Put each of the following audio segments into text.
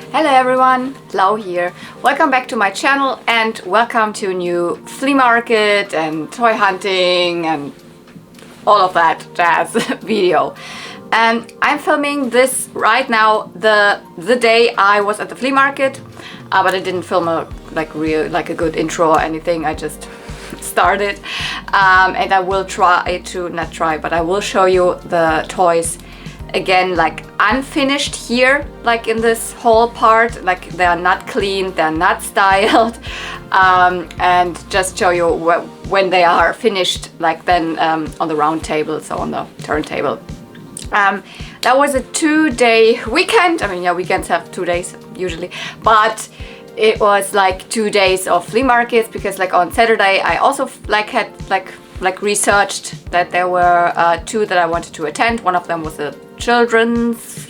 Hello everyone, Lau here. Welcome back to my channel and welcome to a new flea market and toy hunting and all of that jazz video. And I'm filming this right now the day I was at the flea market, but I didn't film a a good intro or anything. I just started, and I will I will show you the toys again, like unfinished here, like in this whole part, like they are not clean, they're not styled, and just show you when they are finished, like then on the round table, so on the turntable. That was a 2-day weekend. I mean, yeah, weekends have 2 days usually, but it was like 2 days of flea markets because like on Saturday I also had researched that there were 2 that I wanted to attend. One of them was a children's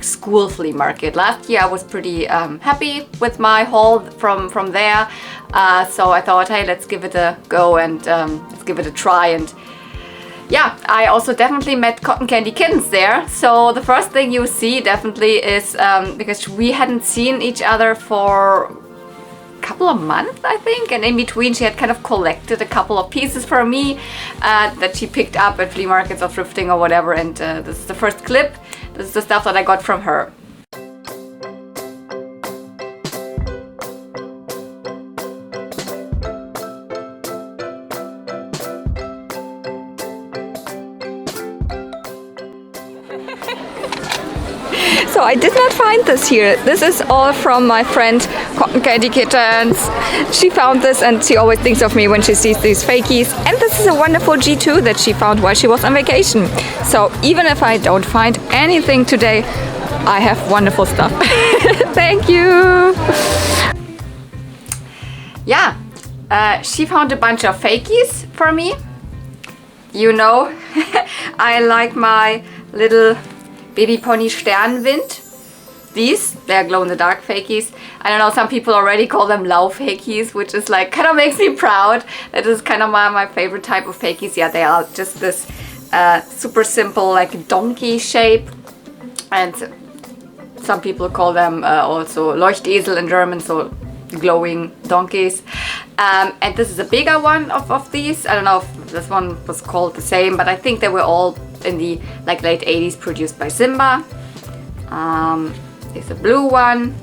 school flea market. Last year I was pretty happy with my haul from there, so I thought, hey, let's give it a go and let's give it a try. And yeah, I also definitely met cotton candy kittens there. So the first thing you see definitely is because we hadn't seen each other for couple of months, I think, and in between she had kind of collected a couple of pieces for me that she picked up at flea markets or thrifting or whatever, and this is the first clip. This is the stuff that I got from her. So I did not find this here. This is all from my friend Cotton Candy Kittens. She found this and she always thinks of me when she sees these fakies. And this is a wonderful G2 that she found while she was on vacation. So even if I don't find anything today, I have wonderful stuff. Thank you. Yeah, she found a bunch of fakies for me. You know, I like my little baby pony Sternwind. They're glow-in-the-dark fakies. I don't know, some people already call them Lau fakies, which is like, kind of makes me proud. That is kind of my favorite type of fakies. Yeah, they are just this super simple, like donkey shape. And some people call them also Leuchtesel in German, so glowing donkeys. And this is a bigger one of these. I don't know if this one was called the same, but I think they were all in the late 80s produced by Simba. There's a blue one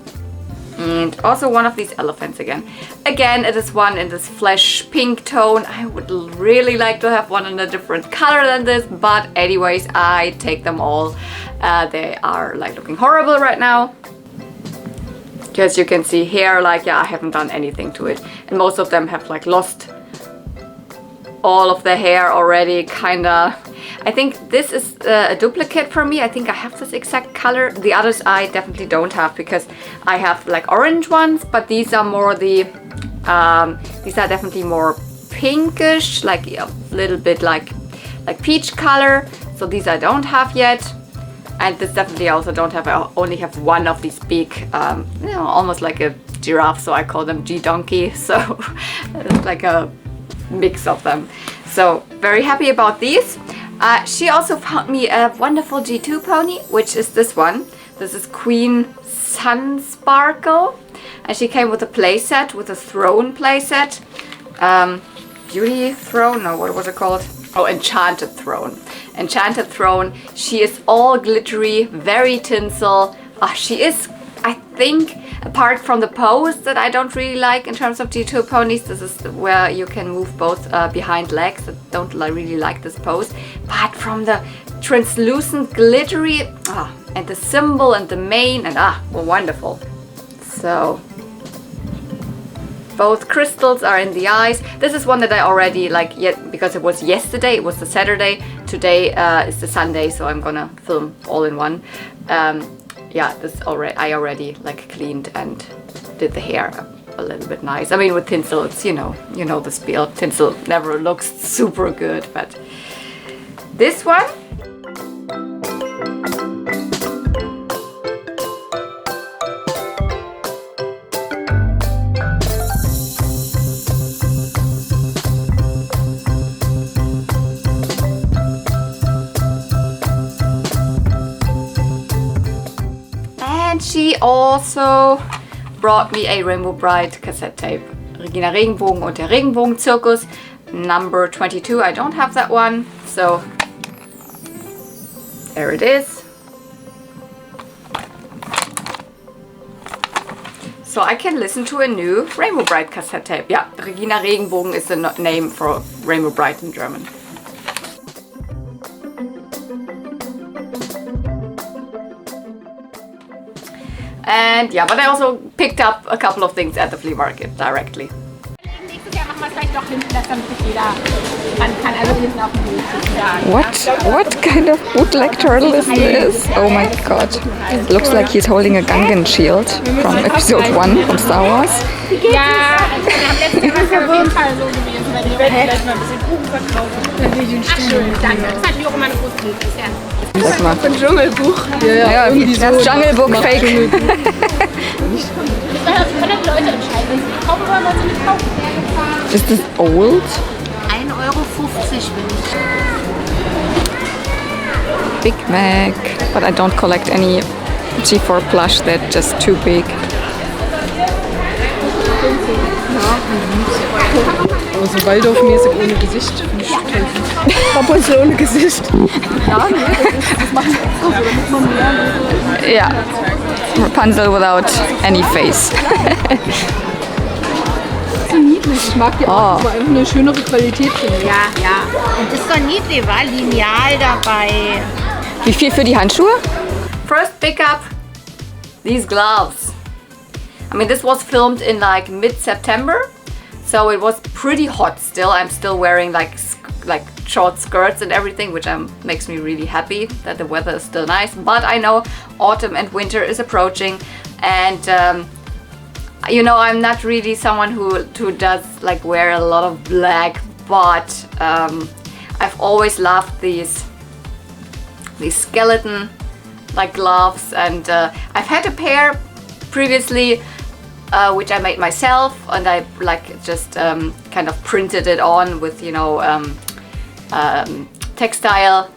and also one of these elephants again. Again, it is one in this flesh pink tone. I would really like to have one in a different color than this, but anyways, I take them all. They are like looking horrible right now. Because you can see here, like, yeah, I haven't done anything to it. And most of them have like lost all of the hair already, kinda. I think this is a duplicate for me. I think I have this exact color. The others I definitely don't have because I have like orange ones, but these are more these are definitely more pinkish, like a little bit like peach color. So these I don't have yet. And this definitely I also don't have. I only have one of these big, almost like a giraffe, so I call them G-donkey. So it's like a mix of them. So very happy about these. She also found me a wonderful G2 pony, which is this one. This is Queen Sunsparkle. And she came with a playset, with a throne playset. Beauty Throne? No, what was it called? Oh, Enchanted Throne. Enchanted Throne. She is all glittery, very tinsel. She is, I think, apart from the pose that I don't really like in terms of G2 ponies, this is where you can move both behind legs. I don't really like this pose. But from the translucent glittery, and the symbol and the mane, and well, wonderful. So both crystals are in the eyes. This is one that I already like, yet because it was yesterday, it was the Saturday. Today is the Sunday, so I'm gonna film all in one. Yeah, I already like cleaned and did the hair a little bit nice. I mean, with tinsel, it's you know the spiel. Tinsel never looks super good, but this one. And she also brought me a Rainbow Brite cassette tape. Regina Regenbogen und der Regenbogenzirkus, number 22. I don't have that one, so there it is. So I can listen to a new Rainbow Brite cassette tape. Yeah, Regina Regenbogen is the name for Rainbow Brite in German. And yeah, but I also picked up a couple of things at the flea market directly. What kind of bootleg turtle is this? Oh my god. It looks like he's holding a Gungan shield from episode 1 from Star Wars. Ja, letztes Jahr auf jeden Fall so gewesen, weil die Welt vielleicht mal ein bisschen Kuchen verkauft. Ach schön, danke. Das hat mir auch immer eine große Liebe. Sag mal. Ein Dschungelbuch. Ja, das Jungle Book Fake. Das können die Leute entscheiden. Wenn sie die kaufen wollen, wollen sie nicht kaufen. Is this old? 1,50 € bin ich. Big Mac. But I don't collect any G4 plush, they're just too big. Aber so Waldorfmäßig ohne Gesicht. Rapunzel ohne Gesicht. Ja, das machen wir auch so, damit man mehr. Yeah, Rapunzel without any face. So niedlich. Ich mag die auch, aber einfach eine schönere Qualität finde ich. Ja, ja. Und das ist doch niedlich, war Lineal dabei. Wie viel für die Handschuhe? First pick up these gloves. I mean, this was filmed in like mid-September, so it was pretty hot still. I'm still wearing like short skirts and everything, which makes me really happy that the weather is still nice. But I know autumn and winter is approaching, and you know, I'm not really someone who does like wear a lot of black, but I've always loved these skeleton like gloves, and I've had a pair previously which I made myself, and I like just kind of printed it on with, you know, textile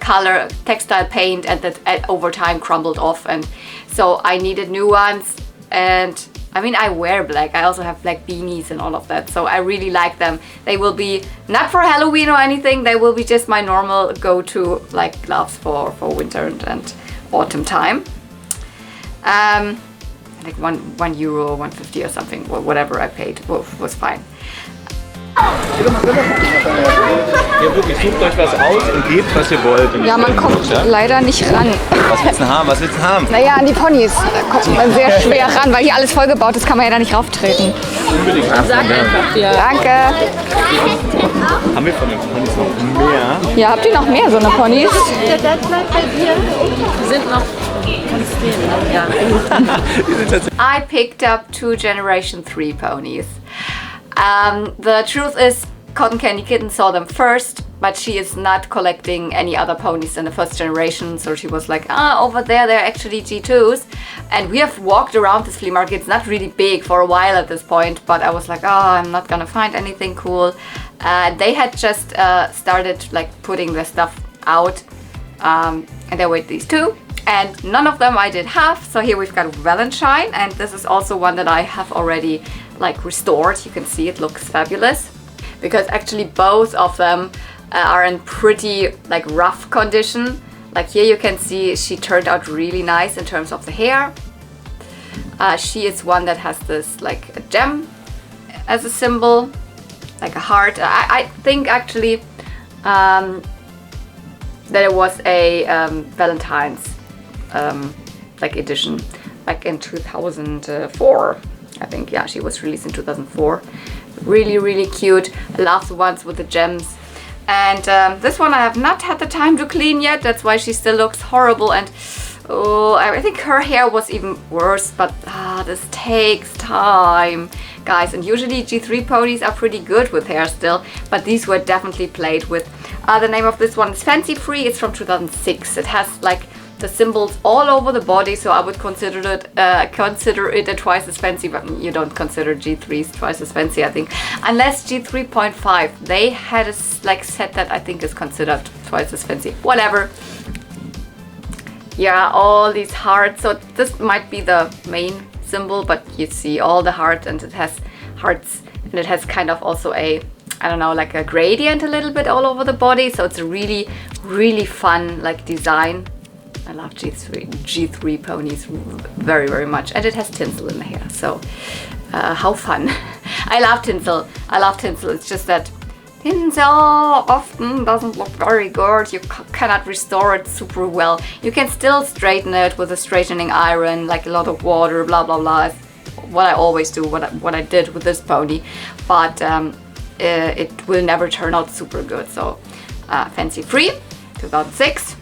paint, and that over time crumbled off, and so I needed new ones. And I mean, I wear black. I also have black beanies and all of that, so I really like them. They will be not for Halloween or anything. They will be just my normal go-to like gloves for winter and autumn time. Like one euro, 150 or something, whatever I paid was fine. Ihr wirklich sucht euch was aus und gebt, was ihr wollt. Ja, man kommt leider nicht ran. Was willst du haben? Was willst du haben? Naja, an die Ponys kommt man sehr schwer ran, weil hier alles vollgebaut ist, kann man ja da nicht rauftreten. Unbedingt. Sag einfach, ja. Danke. Haben wir von den Ponys noch mehr? Ja, habt ihr noch mehr so eine Ponys? Die sind noch von stehen, ja. I picked up 2 Generation 3 ponies. The truth is, Cotton Candy Kitten saw them first, but she is not collecting any other ponies in the first generation, so she was like, over there they're actually G2s. And we have walked around this flea market. It's not really big for a while at this point, but I was like, I'm not gonna find anything cool. They had just started like putting their stuff out, and there were these 2. And none of them I did have, so here we've got Valentine, and this is also one that I have already like restored. You can see it looks fabulous, because actually both of them are in pretty like rough condition. Like here you can see she turned out really nice in terms of the hair. She is one that has this like a gem as a symbol, like a heart. I think actually that it was a Valentine's like edition back in 2004. I think, yeah, she was released in 2004. Really cute. I love the ones with the gems. And this one I have not had the time to clean yet. That's why she still looks horrible. And oh, I think her hair was even worse. But this takes time, guys. And usually G3 ponies are pretty good with hair still. But these were definitely played with. The name of this one is Fancy Free. It's from 2006. It has like the symbols all over the body, so I would consider it a twice as fancy, but you don't consider G3s twice as fancy, I think, unless G3.5. They had a like set that I think is considered twice as fancy. Whatever. yeah, all these hearts. So this might be the main symbol, but you see all the hearts, and it has hearts, and it has kind of also a, I don't know, like a gradient a little bit all over the body. So it's a really, really fun like design. I love G3 ponies very, very much. And it has tinsel in the hair, so how fun. I love tinsel. I love tinsel. It's just that tinsel often doesn't look very good. You cannot restore it super well. You can still straighten it with a straightening iron, like a lot of water, blah, blah, blah. It's what I always do, what I did with this pony. But it will never turn out super good. So Fancy Free, 2006.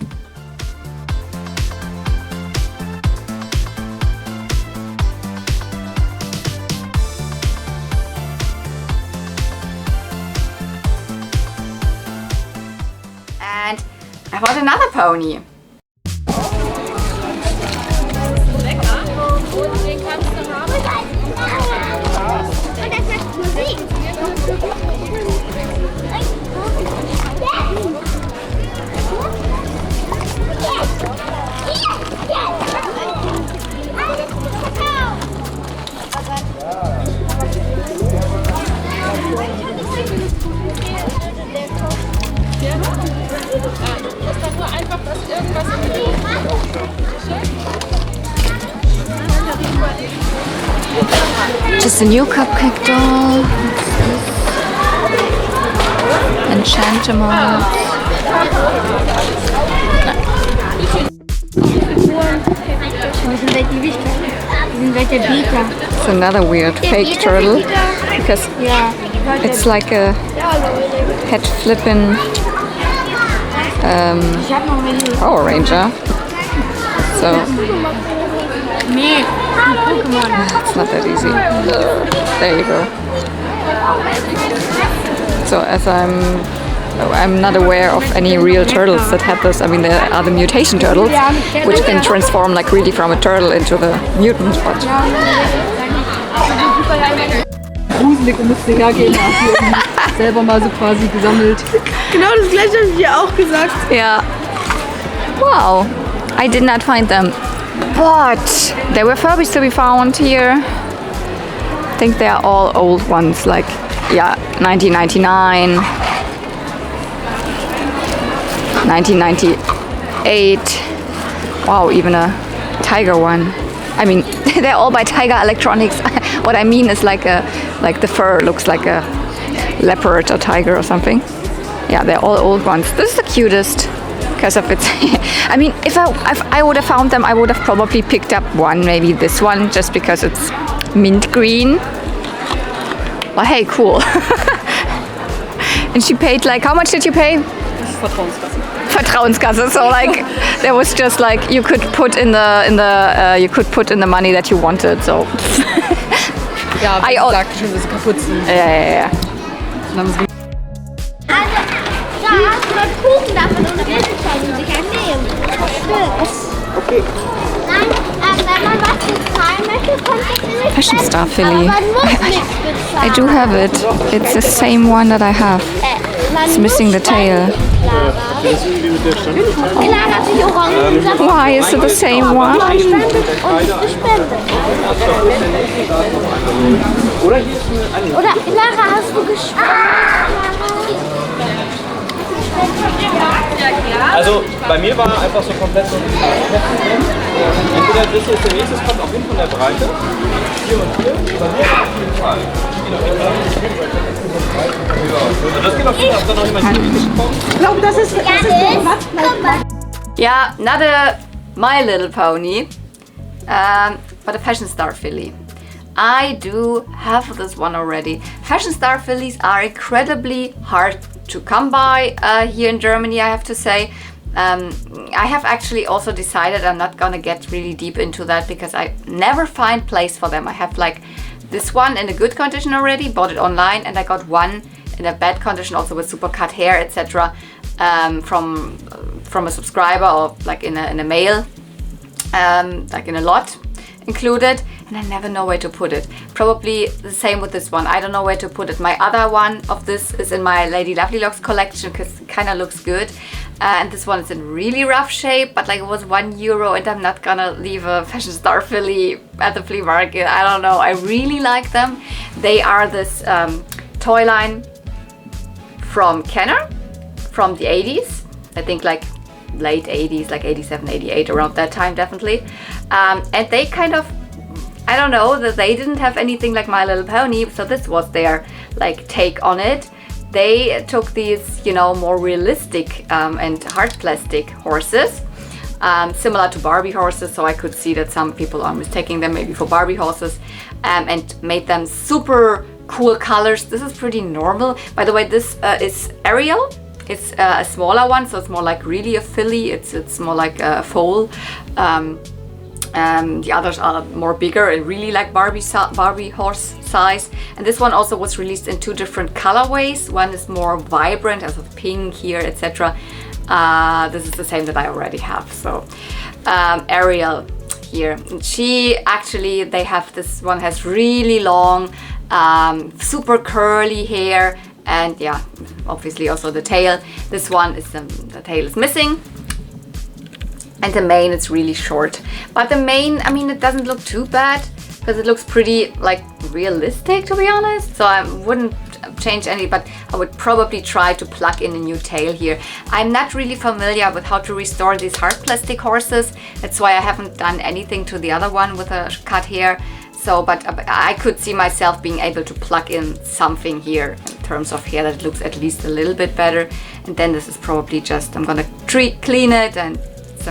And I bought another pony. Just a new cupcake doll. Enchantimals. It's another weird fake turtle because it's like a head flipping Power Ranger. So it's not that easy. There you go. So as I'm not aware of any real turtles that have this. I mean, there are the mutation turtles, which can transform like really from a turtle into the mutant. But Gruselig und musste hergehen. Selber mal so quasi gesammelt. Genau das gleiche habe ich ja auch gesagt. yeah. Wow. I did not find them. But there were Furbies to be found here. I think they are all old ones, like, yeah, 1999, 1998. Wow, even a tiger one. I mean, they're all by Tiger Electronics. What I mean is like the fur looks like a leopard or tiger or something. Yeah, they're all old ones. This is the cutest because of its. I mean, if I would have found them, I would have probably picked up one, maybe this one, just because it's mint green. Well, hey, cool. And she paid like, how much did you pay? Vertrauenskasse. So like, there was just like you could put in the money that you wanted. So. Ja, aber ich sagte schon, dass sie kaputt sind. Ja. Da hast du einen Kuchen davon und eine Wildschweine sich nehmen. Okay. Nein, wenn man was bezahlen möchte, kommt das in eine Fashion Star Philly. Aber man muss nichts bezahlen. I do have it. It's the same one that I have. It's missing the tail. Clara hat sich Orangen. Why is it the same one? Und gespendet. Oder Clara, hast du gespendet? Also bei mir war einfach so komplett so ein entweder das ist der nächste, kommt auf jeden Fall von der Breite. Hier und hier. Bei mir auf jeden Fall. Das geht auf jeden Fall, ob da noch jemand hingekommen. Ich glaube, das ist Yeah, not a My Little Pony, but a Fashion Star Philly. I do have this one already. Fashion Star Phillies are incredibly hard to come by here in Germany, I have to say. I have actually also decided I'm not gonna get really deep into that because I never find place for them. I have like this one in a good condition already, bought it online, and I got one in a bad condition also with super cut hair, etc. From a subscriber or like in a mail, like in a lot included, and I never know where to put it. Probably the same with this one. I don't know where to put it. My other one of this is in my Lady Lovely Locks collection because it kind of looks good. And this one is in really rough shape, but like it was €1 and I'm not gonna leave a Fashion Star Philly at the flea market. I don't know, I really like them. They are this toy line from Kenner from the 80s. I think like late 80s, like 87, 88, around that time definitely. And they kind of, I don't know, that they didn't have anything like My Little Pony, so this was their like take on it. They took these, you know, more realistic and hard plastic horses, similar to Barbie horses, so I could see that some people are mistaking them maybe for Barbie horses, and made them super cool colors. This is pretty normal. By the way, this is Ariel. It's a smaller one, so it's more like really a filly. It's more like a foal. The others are more bigger and really like Barbie horse size. And this one also was released in 2 different colorways. One is more vibrant, as of pink here, etc. This is the same that I already have. So Ariel here. She actually, they have, this one has really long, super curly hair, and yeah, obviously also the tail. This one is the tail is missing. And the mane is really short. But the mane, I mean, it doesn't look too bad because it looks pretty like realistic, to be honest. So I wouldn't change any, but I would probably try to plug in a new tail here. I'm not really familiar with how to restore these hard plastic horses. That's why I haven't done anything to the other one with a cut hair. So, but I could see myself being able to plug in something here in terms of hair that looks at least a little bit better. And then this is probably just, I'm gonna clean it and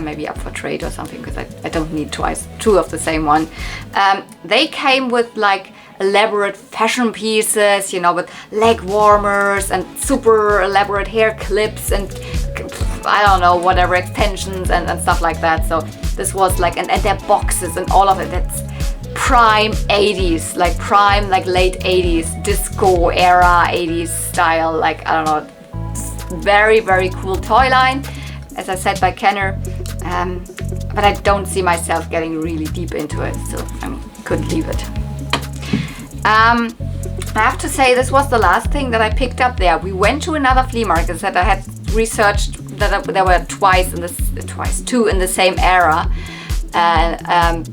maybe up for trade or something, because I don't need 2 of the same one. They came with like elaborate fashion pieces, you know, with leg warmers and super elaborate hair clips and I don't know, whatever, extensions and stuff like that. So this was like, and their boxes and all of it, that's prime 80s, like prime, like late 80s, disco era 80s style, like, I don't know, very, very cool toy line. As I said, by Kenner, but I don't see myself getting really deep into it, so I mean, could leave it. I have to say, this was the last thing that I picked up there. We went to another flea market that I had researched, that there were 2 in the same area. And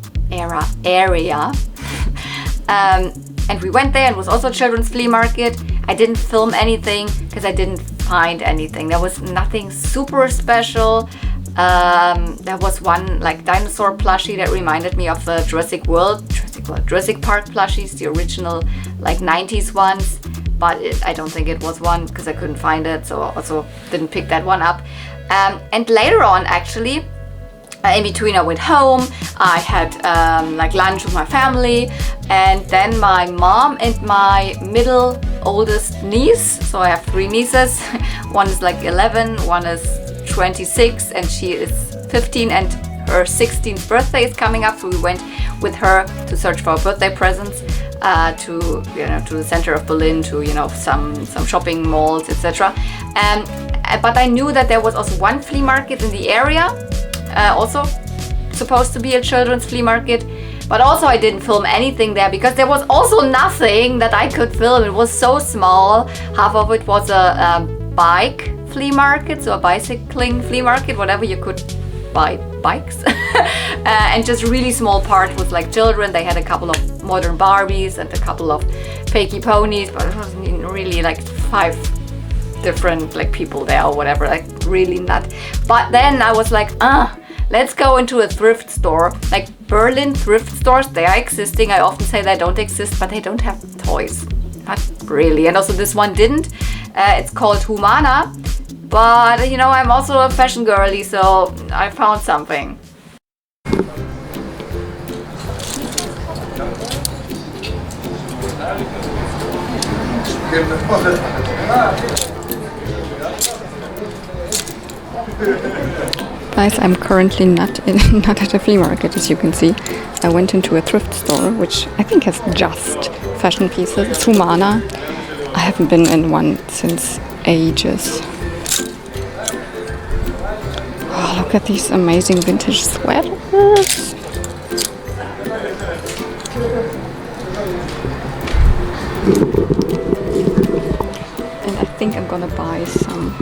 we went there, and it was also a children's flea market. I didn't film anything because I didn't find anything. There was nothing super special. There was one like dinosaur plushie that reminded me of the Jurassic Park plushies, the original like 90s ones, but I don't think it was one because I couldn't find it, so also didn't pick that one up. And later on, actually, in between I went home, I had like lunch with my family, and then my mom and my middle oldest niece, so I have 3 nieces, one is like 11, one is 26, and she is 15, and her 16th birthday is coming up, so we went with her to search for birthday presents to the center of Berlin, to some shopping malls, etc. But I knew that there was also one flea market in the area, also supposed to be a children's flea market, but also I didn't film anything there because there was also nothing that I could film. It was so small. Half of it was a bike flea market, so a bicycling flea market, whatever, you could buy bikes. And just really small part was like children. They had a couple of modern Barbies and a couple of fakey ponies, but it was really like 5 different like people there or whatever, like really not. But then I was like, let's go into a thrift store. Like Berlin thrift stores, they are existing. I often say they don't exist, but they don't have toys. Not really. And also this one didn't. It's called Humana. But I'm also a fashion girly, so I found something. Guys, I'm currently not at a flea market, as you can see. I went into a thrift store, which I think has just fashion pieces. It's Humana. I haven't been in one since ages. Oh, look at these amazing vintage sweaters. And I think I'm gonna buy some.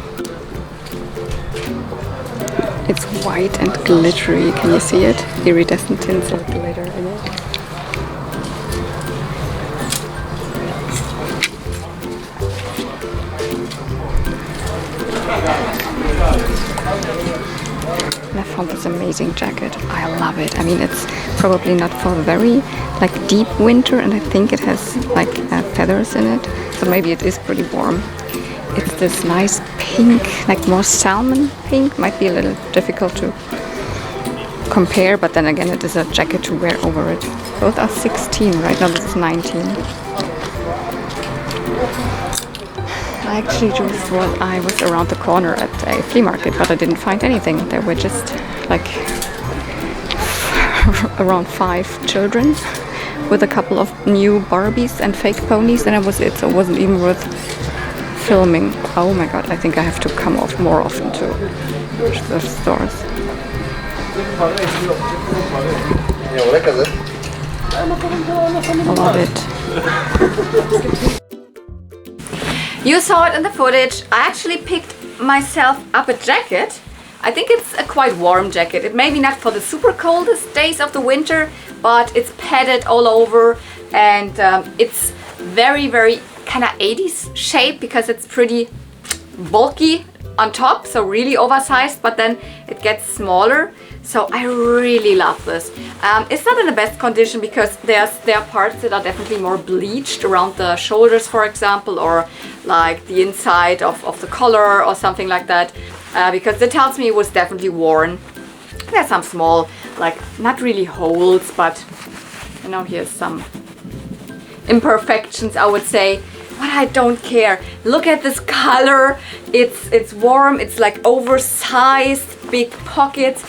It's white and glittery. Can you see it? Iridescent tinsel glitter in it. And I found this amazing jacket. I love it. I mean, it's probably not for very like deep winter, and I think it has like feathers in it, so maybe it is pretty warm. It's this nice pink, like more salmon pink. Might be a little difficult to compare, but then again, it is a jacket to wear over it. Both are 16, right now this is 19. I actually just thought I was around the corner at a flea market, but I didn't find anything. There were just like around 5 children with a couple of new Barbies and fake ponies, and that was it. So it wasn't even worth filming. Oh my god, I think I have to come off more often to the stores. I love it. You saw it in the footage. I actually picked myself up a jacket. I think it's a quite warm jacket. It may be not for the super coldest days of the winter, but it's padded all over, and it's very, very kind of 80s shape because it's pretty bulky on top, so really oversized, but then it gets smaller. So I really love this. It's not in the best condition because there are parts that are definitely more bleached around the shoulders, for example, or like the inside of the collar or something like that, because it tells me it was definitely worn. There's some small, like not really holes, but you know, here's some imperfections, I would say. But I don't care. Look at this color. It's warm. It's like oversized, big pockets.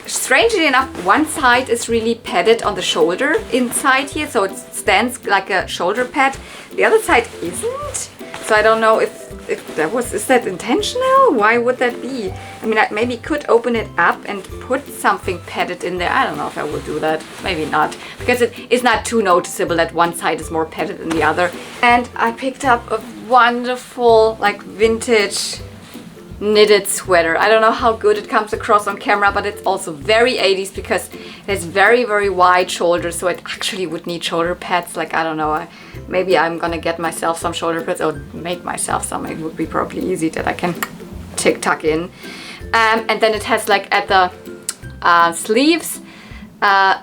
Strangely enough, one side is really padded on the shoulder inside here, so it stands like a shoulder pad. The other side isn't. So I don't know if that was, is that intentional? Why would that be? I mean, I maybe could open it up and put something padded in there. I don't know if I would do that. Maybe not, because it is not too noticeable that one side is more padded than the other. And I picked up a wonderful, like vintage knitted sweater. I don't know how good it comes across on camera, but it's also very 80s because it has very, very wide shoulders, so it actually would need shoulder pads. Like, I don't know, maybe I'm gonna get myself some shoulder pads or make myself some. It would be probably easy that I can tuck in. And then it has like at the sleeves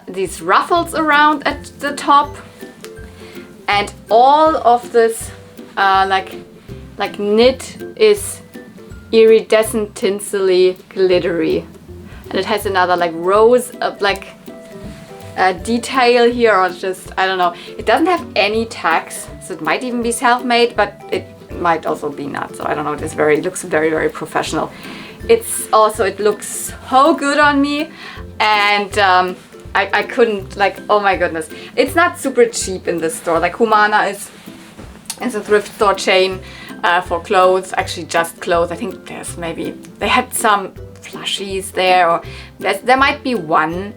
these ruffles around at the top, and all of this like knit is iridescent, tinsely, glittery, and it has another like rose of like detail here, or just, I don't know. It doesn't have any tags, so it might even be self-made, but it might also be not. So I don't know. It looks very, very professional. It's also, it looks so good on me, and I couldn't, like, oh my goodness. It's not super cheap in this store. Like, Humana is a thrift store chain for clothes, actually just clothes. I think there's maybe, they had some plushies there, or there might be one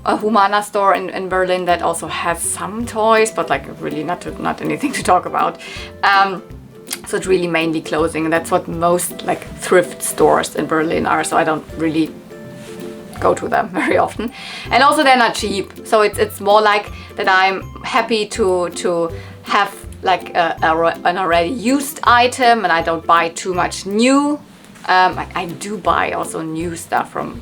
a Humana store in Berlin that also has some toys, but like really not anything to talk about. So it's really mainly clothing, and that's what most like thrift stores in Berlin are, so I don't really go to them very often. And also they're not cheap, so it's more like that I'm happy to have like an already used item, and I don't buy too much new. I do buy also new stuff from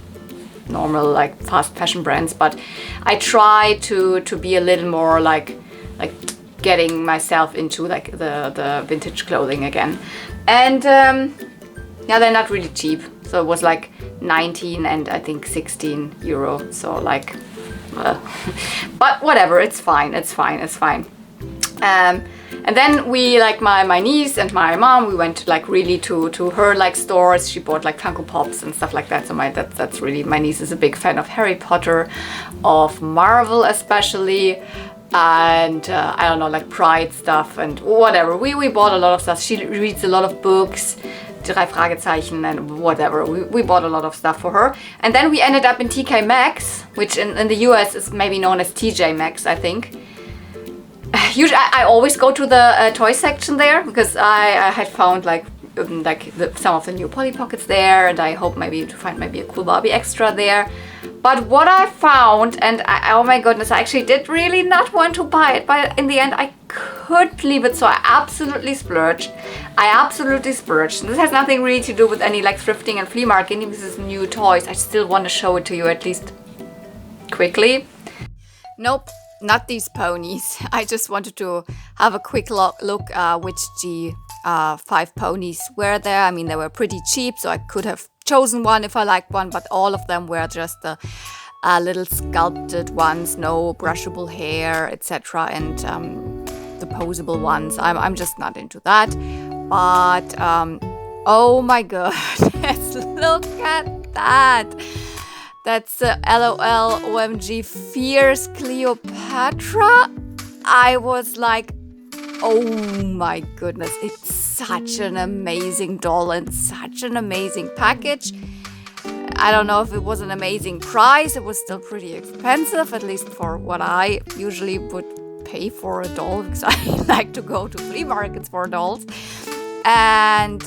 normal like fast fashion brands, but I try to be a little more like getting myself into like the vintage clothing again. And yeah, they're not really cheap, so it was like 19 and I think 16 euro, so like but whatever, it's fine. And then we, like my niece and my mom, we went like really to her like stores. She bought like Funko Pops and stuff like that. So that's really, my niece is a big fan of Harry Potter, of Marvel especially, and I don't know, like Pride stuff and whatever. We bought a lot of stuff. She reads a lot of books, Drei Fragezeichen and whatever. We bought a lot of stuff for her. And then we ended up in TK Maxx, which in the US is maybe known as TJ Maxx, I think. Usually I always go to the toy section there because I had found like like some of the new Polly Pockets there, and I hope maybe to find maybe a cool Barbie extra there. But what I found, and oh my goodness, I actually did really not want to buy it, but in the end I could leave it, so I absolutely splurged. This has nothing really to do with any like thrifting and flea marketing. This is new toys. I still want to show it to you at least quickly. Nope, not these ponies. I just wanted to have a quick look which G5 ponies were there. I mean, they were pretty cheap, so I could have chosen one if I liked one, but all of them were just the little sculpted ones, no brushable hair, etc. and the posable ones. I'm just not into that. But oh my goodness, look at that. That's the LOL OMG Fierce Cleopatra. I was like, oh my goodness, it's such an amazing doll and such an amazing package. I don't know if it was an amazing price. It was still pretty expensive, at least for what I usually would pay for a doll, because I like to go to flea markets for dolls. And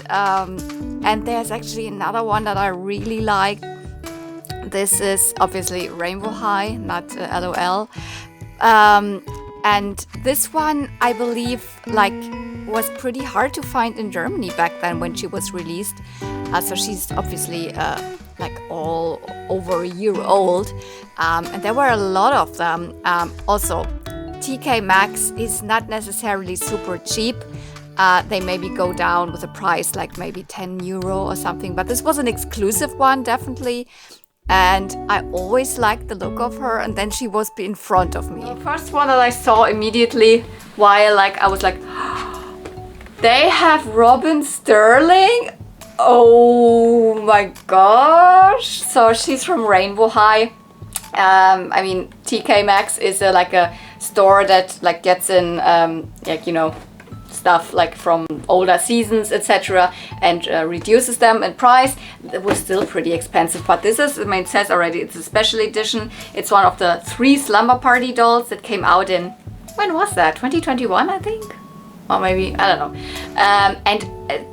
there's actually another one that I really like. This is obviously Rainbow High, not LOL. And this one, I believe, like, was pretty hard to find in Germany back then when she was released. So she's obviously like all over a year old. And there were a lot of them. Also, TK Maxx is not necessarily super cheap. They maybe go down with a price like maybe €10 or something. But this was an exclusive one, definitely. And I always liked the look of her, and then she was in front of me. The first one that I saw immediately, while like I was like, they have Robin Sterling? Oh my gosh! So she's from Rainbow High. I mean, TK Maxx is like a store that like gets in like, you know, stuff like from older seasons, etc., and reduces them in price. It was still pretty expensive, but this is, I mean, it says already, it's a special edition. It's one of the 3 Slumber Party dolls that came out in, when was that? 2021, I think? Or maybe, I don't know. And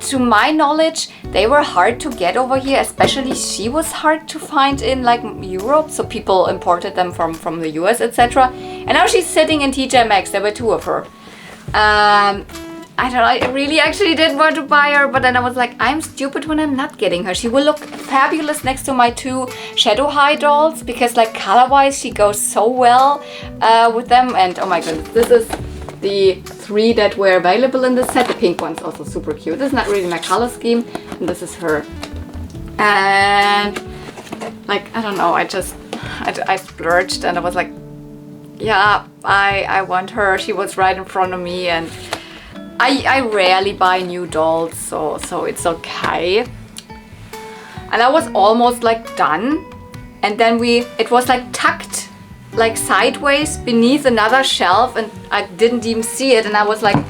to my knowledge, they were hard to get over here, especially she was hard to find in like Europe, so people imported them from the US, etc. And now she's sitting in TJ Maxx. There were 2 of her. I don't know, I really actually did want to buy her, but then I was like, I'm stupid when I'm not getting her. She will look fabulous next to my 2 Shadow High dolls, because like color-wise she goes so well with them. And oh my goodness, this is the 3 that were available in the set. The pink one's also super cute. This is not really my color scheme, and this is her. And like, I don't know, I splurged, and I was like, yeah, I want her. She was right in front of me, and I rarely buy new dolls, so it's okay. And I was almost like done, and then it was like tucked like sideways beneath another shelf, and I didn't even see it, and I was like,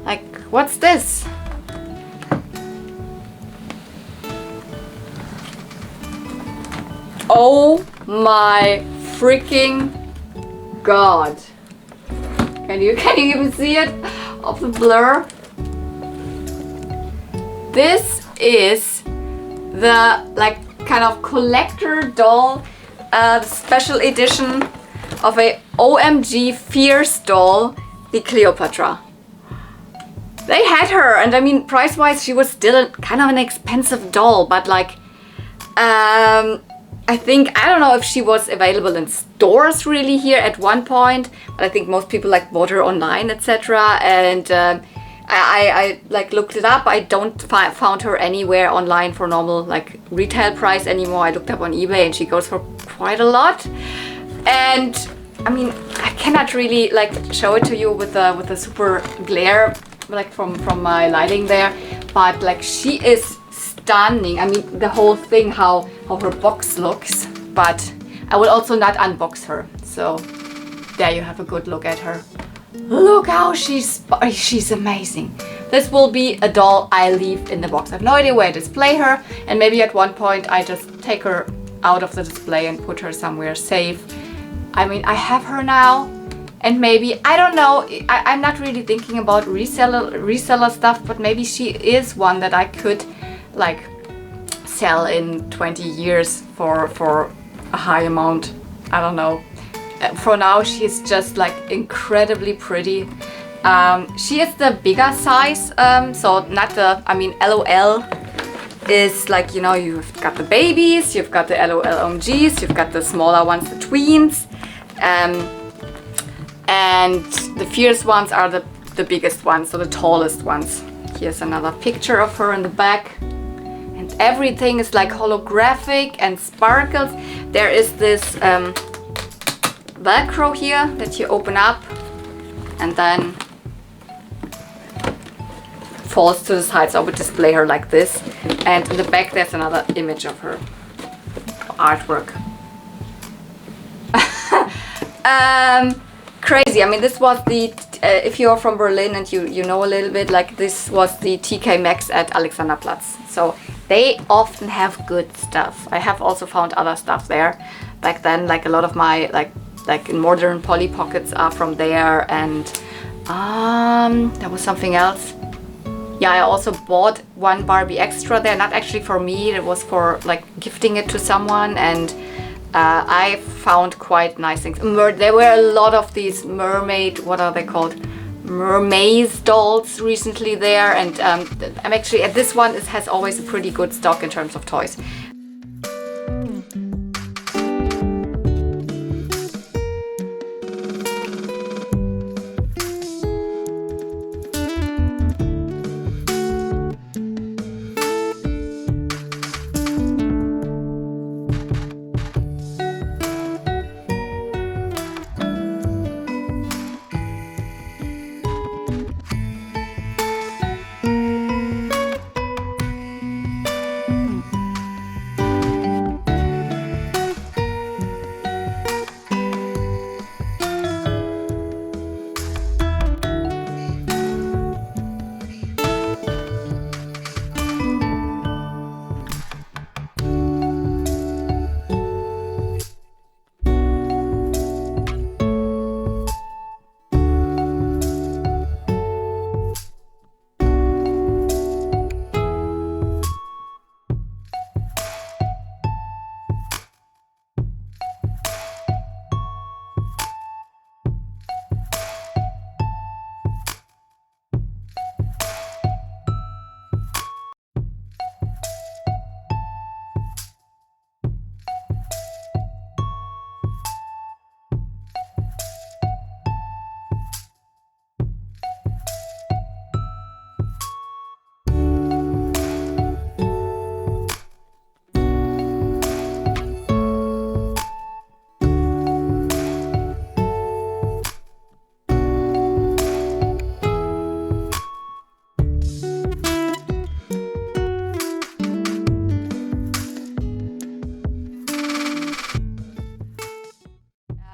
like, what's this? Oh my freaking god. Can you even see it of the blur? This is the like kind of collector doll, special edition of a OMG Fierce doll, the Cleopatra. They had her, and I mean, price-wise, she was still kind of an expensive doll, but like, I think, I don't know if she was available in stores really here at one point, but I think most people like bought her online, etc. And I like looked it up. I don't found her anywhere online for normal like retail price anymore. I looked up on eBay, and she goes for quite a lot. And I mean, I cannot really like show it to you with the super glare like from my lighting there, but like she is stunning. I mean, the whole thing, how her box looks, but I will also not unbox her. So there you have a good look at her. Look how she's amazing. This will be a doll I leave in the box. I have no idea where to display her, and maybe at one point I just take her out of the display and put her somewhere safe. I mean, I have her now, And maybe, I don't know, I'm not really thinking about reseller stuff, but maybe she is one that I could like sell in 20 years for a high amount. I don't know. For now, she's just like incredibly pretty. She is the bigger size, so not the, I mean, LOL is like, you know, you've got the babies, you've got the LOL OMGs, you've got the smaller ones, the tweens. And the fierce ones are the biggest ones, so the tallest ones. Here's another picture of her in the back. And everything is like holographic and sparkles. There is this Velcro here that you open up and then falls to the side. So I would display her like this. And in the back there's another image of her artwork. Crazy. I mean, this was the, if you're from Berlin and you know a little bit, like this was the TK Maxx at Alexanderplatz. So they often have good stuff. I have also found other stuff there. Back then, like a lot of my, like modern Polly Pockets are from there. And there was something else. Yeah, I also bought one Barbie extra there. Not actually for me, it was for like gifting it to someone. And I found quite nice things. There were a lot of these mermaid, what are they called? Mermaids dolls recently there, and I'm actually at this one. It has always a pretty good stock in terms of toys.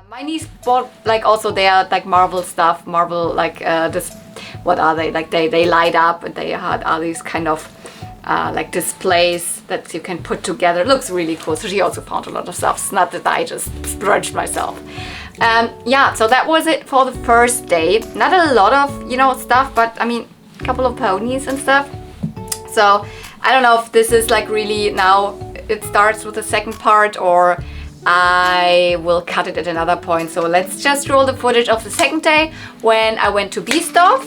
My niece bought like also their like Marvel stuff, Marvel like this, what are they, like they light up, and they had all these kind of like displays that you can put together. It looks really cool. So she also found a lot of stuff. It's not that I just splurged myself. Yeah, so that was it for the first day. Not a lot of, you know, stuff, but I mean, a couple of ponies and stuff. So I don't know if this is like really now it starts with the second part, or I will cut it at another point. So let's just roll the footage of the second day when I went to Beestoff,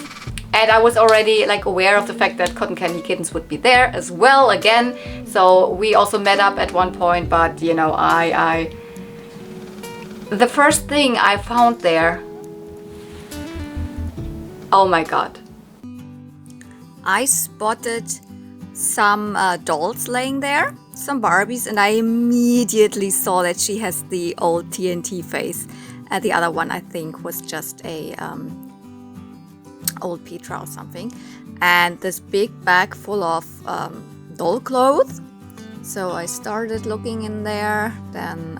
and I was already like aware of the fact that Cotton Candy Kittens would be there as well again. So we also met up at one point, but you know, the first thing I found there, oh my god. I spotted some dolls laying there, some Barbies, and I immediately saw that she has the old TNT face. The other one I think was just a old Petra or something. And this big bag full of doll clothes. So I started looking in there, then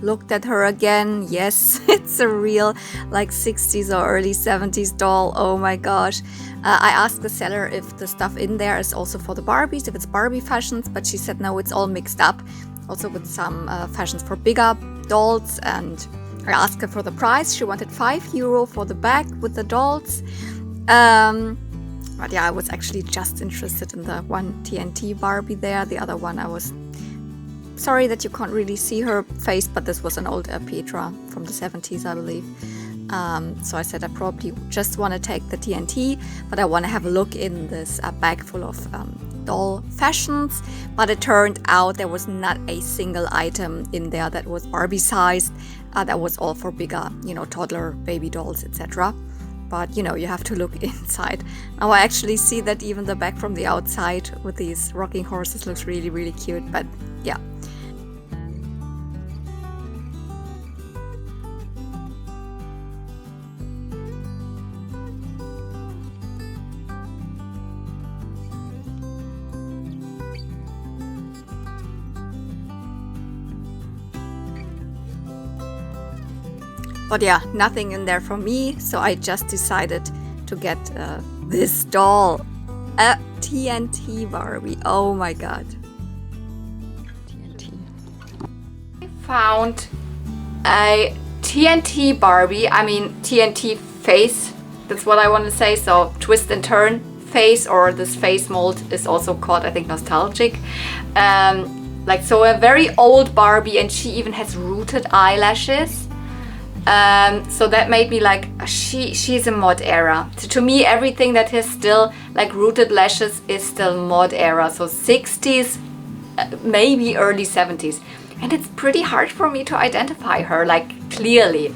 looked at her again. Yes, it's a real like 60s or early 70s doll. Oh my gosh. I asked the seller if the stuff in there is also for the Barbies, if it's Barbie fashions, but she said no, it's all mixed up. Also with some fashions for bigger dolls and I asked her for the price. She wanted €5 for the bag with the dolls. But yeah, I was actually just interested in the one TNT Barbie there. The other one, I was sorry that you can't really see her face, but this was an old Petra from the 70s, I believe. So I said I probably just want to take the TNT, but I want to have a look in this bag full of doll fashions. But it turned out there was not a single item in there that was Barbie sized. That was all for bigger, toddler, baby dolls, etc. But you have to look inside. Now I actually see that even the bag from the outside with these rocking horses looks really, really cute. But yeah. But yeah, nothing in there for me, so I just decided to get this doll, a TNT Barbie. Oh my god. TNT. I found a TNT Barbie, I mean TNT face, that's what I want to say, so twist and turn face, or this face mold is also called, I think, nostalgic. So a very old Barbie, and she even has rooted eyelashes. So that made me like, she's a mod era. To me, everything that has still like rooted lashes is still mod era. So 60s, maybe early 70s. And it's pretty hard for me to identify her, like, clearly.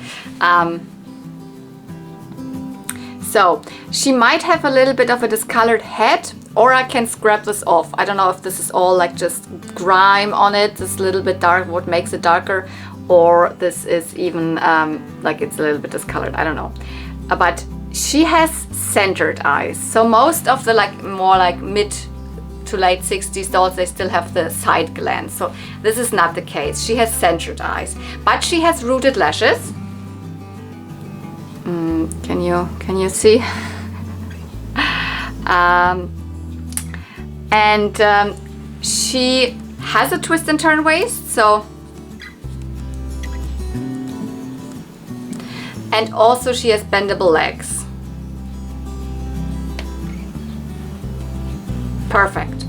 So she might have a little bit of a discolored head, or I can scrap this off. I don't know if this is all like just grime on it, this little bit dark, what makes it darker, or this is even like it's a little bit discolored, I don't know. But she has centered eyes. So most of the more mid to late 60s dolls, they still have the side glance. So this is not the case. She has centered eyes, but she has rooted lashes. Can you see? She has a twist and turn waist, so. And also she has bendable legs. Perfect.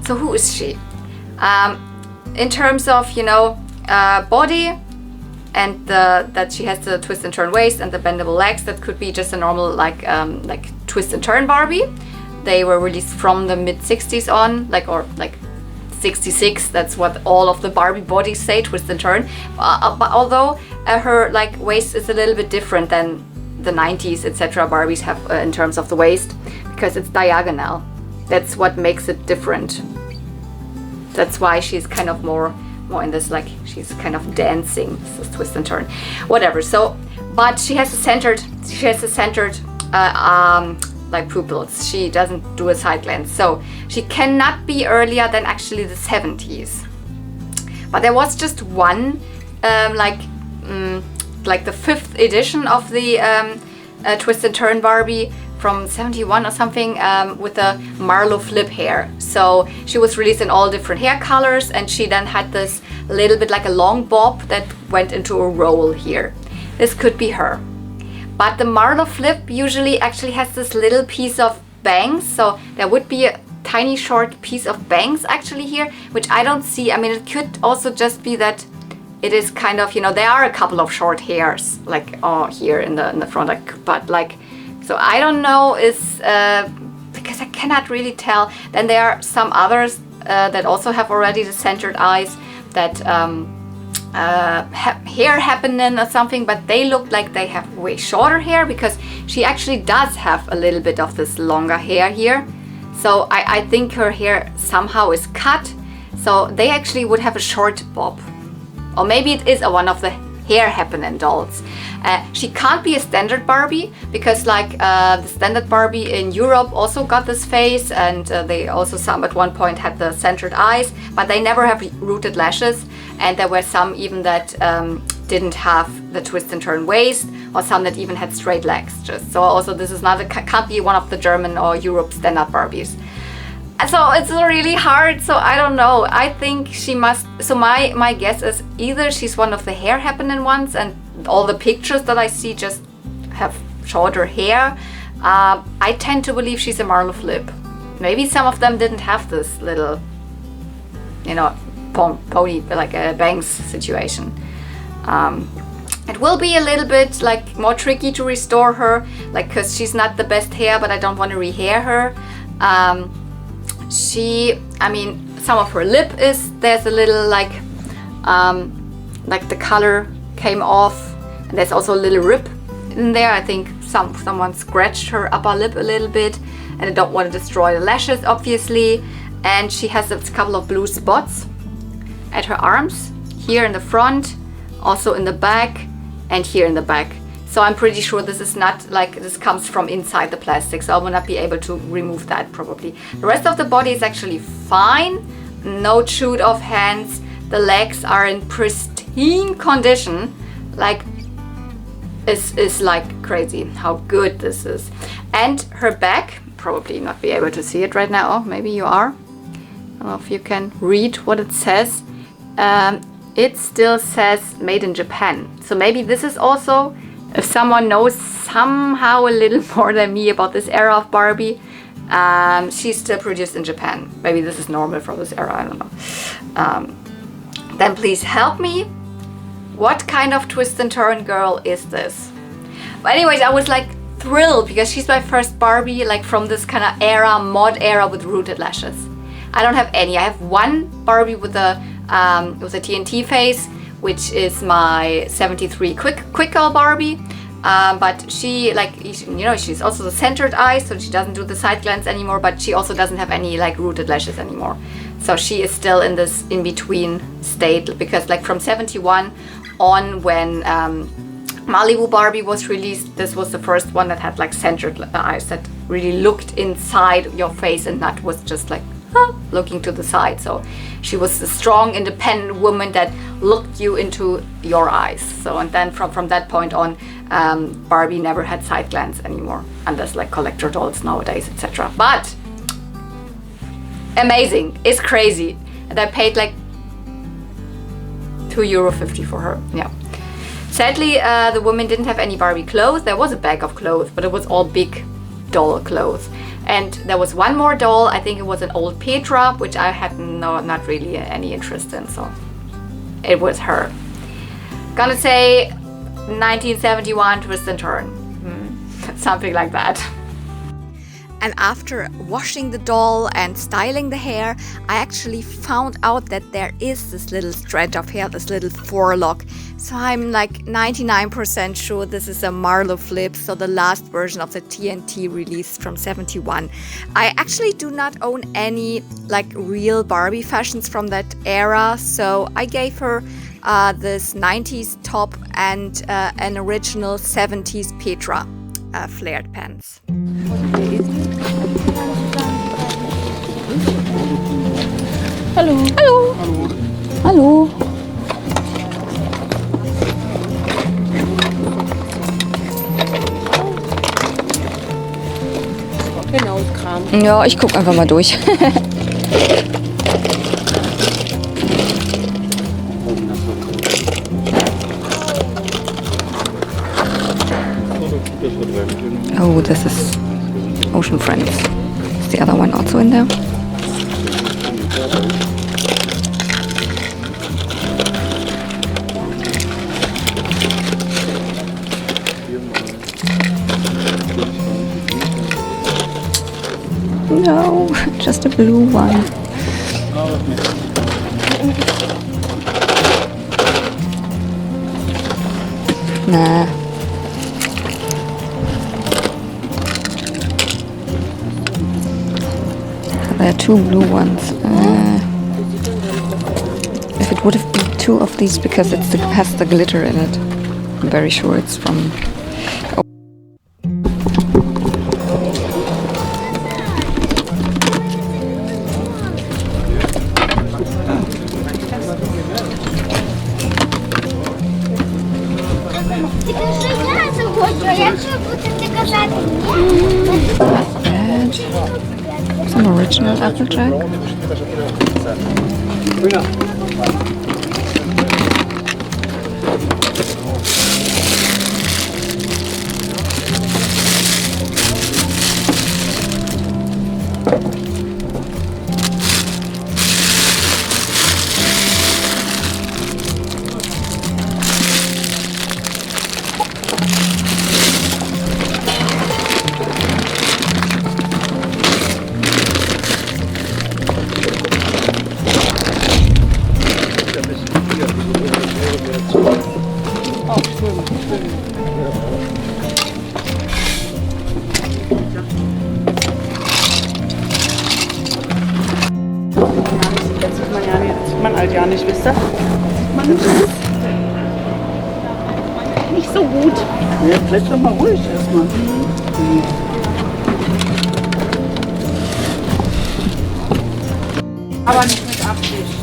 So who is she? In terms of, body, and that she has the twist and turn waist and the bendable legs, that could be just a normal twist and turn Barbie. They were released from the mid 60s on, or 66. That's what all of the Barbie bodies say, twist and turn. But although her waist is a little bit different than the 90s, etc. Barbies have in terms of the waist, because it's diagonal. That's what makes it different. That's why she's kind of more in this, she's kind of dancing, this twist and turn, whatever. So, but she has a centered pupils. She doesn't do a side glance, so she cannot be earlier than actually the 70s. But there was just one, the 5th edition of the twist and turn Barbie from 71 or something, with the Marlowe flip hair. So she was released in all different hair colors, and she then had this little bit like a long bob that went into a roll here. This could be her. But the Marlowe flip usually actually has this little piece of bangs, so there would be a tiny short piece of bangs actually here, which I don't see. I mean, it could also just be that it is kind of, there are a couple of short hairs, here in the front, so I don't know, because I cannot really tell. Then there are some others that also have already the centered eyes that have hair happening or something, but they look like they have way shorter hair, because she actually does have a little bit of this longer hair here. So I think her hair somehow is cut, so they actually would have a short bob. Or maybe it is one of the hair happening dolls. She can't be a standard Barbie, because the standard Barbie in Europe also got this face, and they also some at one point had the centered eyes, but they never have rooted lashes. And there were some even that didn't have the twist and turn waist, or some that even had straight legs. So also this is not can't be one of the German or Europe standard Barbies. So it's really hard, so I don't know. I think she must, so my guess is either she's one of the hair happening ones and all the pictures that I see just have shorter hair. I tend to believe she's a Marlow flip. Maybe some of them didn't have this little, you know, pony, like a bangs situation. It will be a little bit like more tricky to restore her, like, because she's not the best hair, but I don't want to rehair her. I mean, some of her lip there's a little like the color came off, and there's also a little rip in there. I think someone scratched her upper lip a little bit, and I don't want to destroy the lashes, obviously. And she has a couple of blue spots at her arms, here in the front, also in the back, and here in the back. So I'm pretty sure this is not like this comes from inside the plastic, so I will not be able to remove that probably. The rest of the body is actually fine, no chewed off hands. The legs are in pristine condition, like is like crazy how good this is. And her back, probably not be able to see it right now. Oh, maybe you are. I don't know if you can read what it says. It still says made in Japan. So maybe this is also, if someone knows somehow a little more than me about this era of Barbie, she's still produced in Japan. Maybe this is normal for this era, I don't know. Then please help me. What kind of twist and turn girl is this? But anyways, I was like thrilled because she's my first Barbie, like from this kind of era, mod era with rooted lashes. I don't have any. I have one Barbie with a TNT face, which is my 73 quick girl Barbie. But she, like, you know, she's also the centered eye, so she doesn't do the side glance anymore, but she also doesn't have any like rooted lashes anymore. So she is still in this in-between state, because like from 71 on, when Malibu Barbie was released, this was the first one that had like centered eyes that really looked inside your face and not was just like looking to the side. So she was a strong, independent woman that looked you into your eyes. So, and then from that point on, Barbie never had side glance anymore, unless like collector dolls nowadays, etc. But amazing, it's crazy. And I paid like €2.50 for her. Yeah. Sadly, the woman didn't have any Barbie clothes. There was a bag of clothes, but it was all big doll clothes. And there was one more doll, I think it was an old Petra, which I had not really any interest in, so it was her. Gonna say 1971 twist and turn. Something like that. And after washing the doll and styling the hair, I actually found out that there is this little stretch of hair, this little forelock. So I'm like 99% sure this is a Marlow flip, so the last version of the TNT release from 71. I actually do not own any like real Barbie fashions from that era, so I gave her this 90s top and an original 70s Petra flared pants. Hallo. Hallo. Hallo. Genau, Kram. Ja, ich gucke einfach mal durch. Oh, this is Ocean Friends. Is the other one also in there? No, just a blue one. Nah. There are two blue ones. If it would have been two of these, because it has the glitter in it, I'm very sure it's from... Some original Applejack. Man halt ja nicht, wisst ihr? Man nicht so gut. Ja, vielleicht doch mal ruhig erstmal. Aber nicht mit Absicht.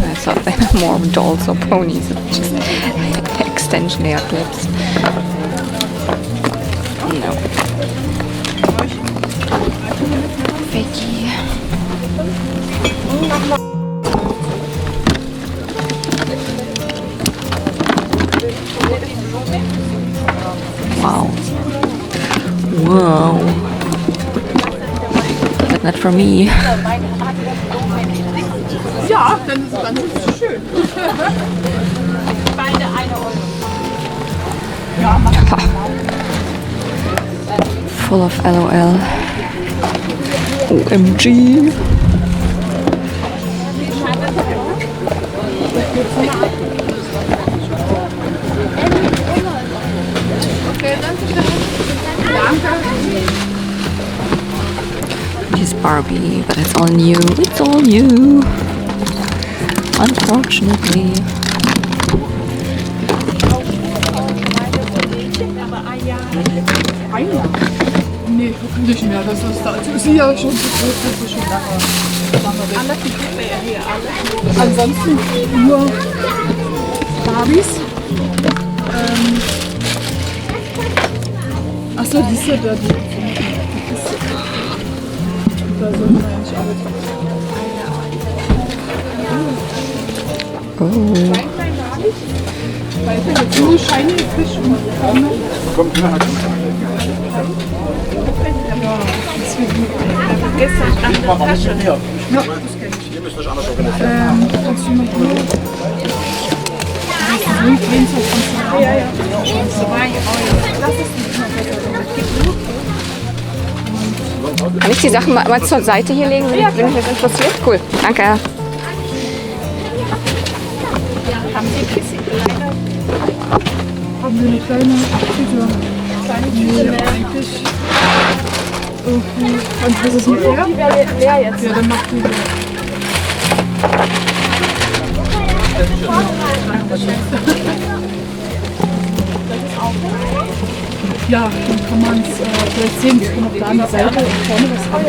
I thought they were more dolls or ponies, just extension hair clips. No. Fakie. Wow. Wow. But not for me. Ja, dann ist es schön. Beide 1 Euro. Full of LOL. OMG. This Barbie, but it's all new. It's all new. Unfortunately. Nee, nicht mehr. Das ist ja schon zu groß, das ist schon lange. Ansonsten nur Barbies. Achso, die ist ja da. Da sollen wir eigentlich alle. Oh. Weil ich jetzt nur shiny Fisch und gestern andere Tasche. Ja, das kenne ich. Hier müssen wir anders organisieren. Kannst du mal hier? Das sind 20 Ja, ja. 2 Euro. Das ist nicht mehr besser. Kann ich die Sachen mal zur Seite hier legen, wenn mich das interessiert? Cool, danke. Haben wir eine kleine Tüte? Kleine Tüte? Eigentlich. Irgendwie. Und was ist mit der? Die wäre leer jetzt. Ja, dann mach die leer. Ja, dann kann man es vielleicht sehen. Ich kann auch da an der Seite und vorne was haben.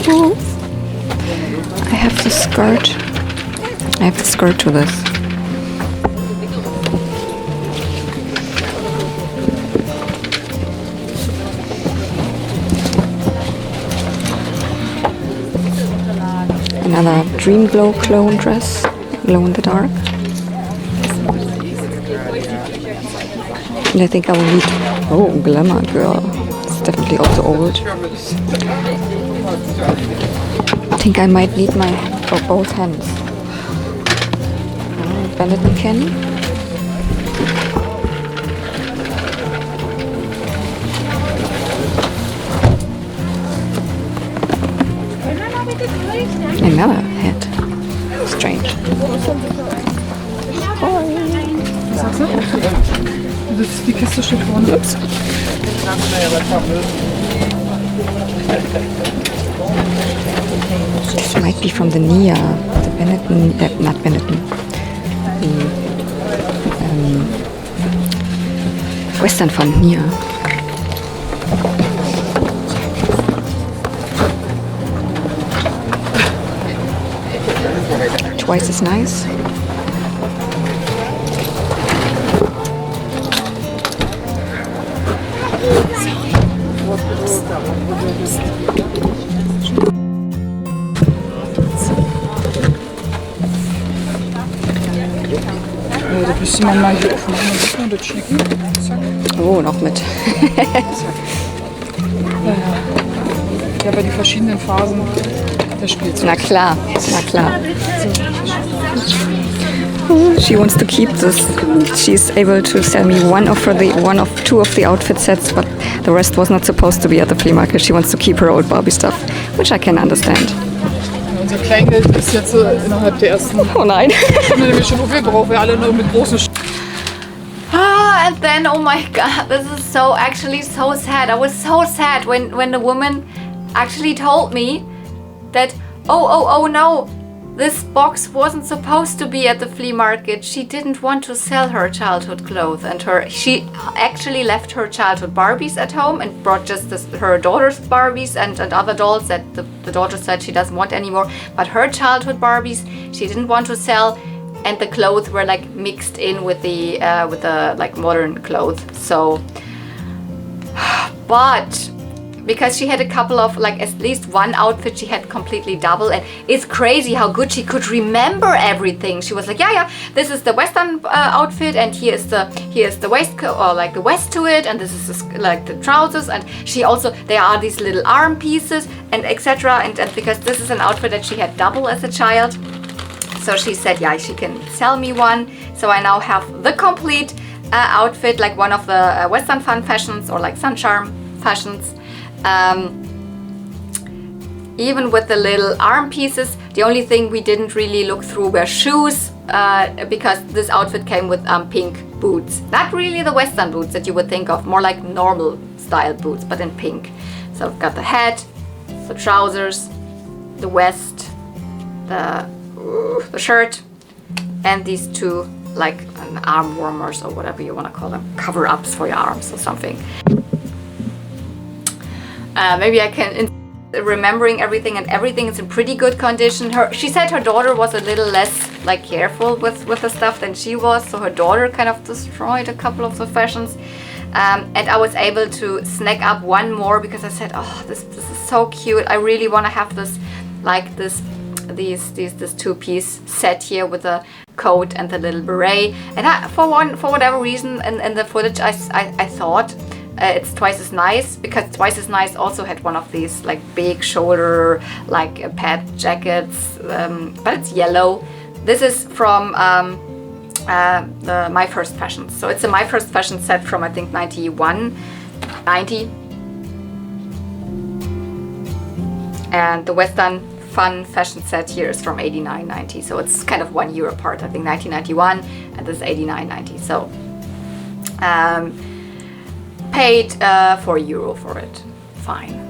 Oh. I have the skirt. I have the skirt to this. Another Dream Glow clone dress, glow in the dark. And I think I will need, oh, Glamour Girl. It's definitely also old. I think I might need my both hands. Benetton Ken. Another hat. Strange. Sagst du? Das ist die Kiste schon vorne. Ups. This might be from the Nia, the Benetton, not Benetton, the Western Fund Nia. Twice as nice. Ja, da müsste man mal hier aufmachen. Dann sieht man das Schnecken. Zack. Oh, noch mit. Ja, bei die verschiedenen Phasen der Spielzeug. Na klar, na klar. She wants to keep this. She's able to sell me two of the outfit sets, but the rest was not supposed to be at the flea market. She wants to keep her old Barbie stuff, which I can understand. Unser Kleingeld ist jetzt innerhalb der ersten Oh nein. Stunde nämlich schon viel brauchen wir alle nur mit großen And then, oh my god, this is actually so sad. I was so sad when the woman actually told me that, oh no, this box wasn't supposed to be at the flea market. She didn't want to sell her childhood clothes, and she actually left her childhood Barbies at home and brought just her daughter's Barbies and other dolls that the daughter said she doesn't want anymore. But her childhood Barbies she didn't want to sell, and the clothes were like mixed in with the like modern clothes. So, but because she had a couple of, like, at least one outfit she had completely double, and it's crazy how good she could remember everything. She was like, yeah, this is the Western outfit, and here's the waistcoat, or like the vest to it, and this is like the trousers, and she also, there are these little arm pieces and etc. And because this is an outfit that she had double as a child, so she said, yeah, she can sell me one. So I now have the complete outfit, like one of the Western Fun fashions or like Sun Charm fashions. Even with the little arm pieces. The only thing we didn't really look through were shoes, because this outfit came with pink boots. Not really the Western boots that you would think of, more like normal style boots, but in pink. So I've got the hat, the trousers, the vest, the shirt, and these two, like arm warmers or whatever you want to call them, cover-ups for your arms or something. Maybe I can, remembering everything, and everything is in pretty good condition. She said her daughter was a little less like careful with the stuff than she was, so her daughter kind of destroyed a couple of the fashions. And I was able to snag up one more because I said, oh, this is so cute. I really want to have this, like this two-piece set here with the coat and the little beret. And for whatever reason, in the footage, I thought it's Twice as Nice, because Twice as Nice also had one of these like big shoulder like pad jackets, but it's yellow. This is from the My First Fashion. So it's a My First Fashion set from, I think, 91, 90. And the Western Fun fashion set here is from 89, 90. So it's kind of 1 year apart. I think 1991 and this is 89, 90. So paid €4 for it. Fine.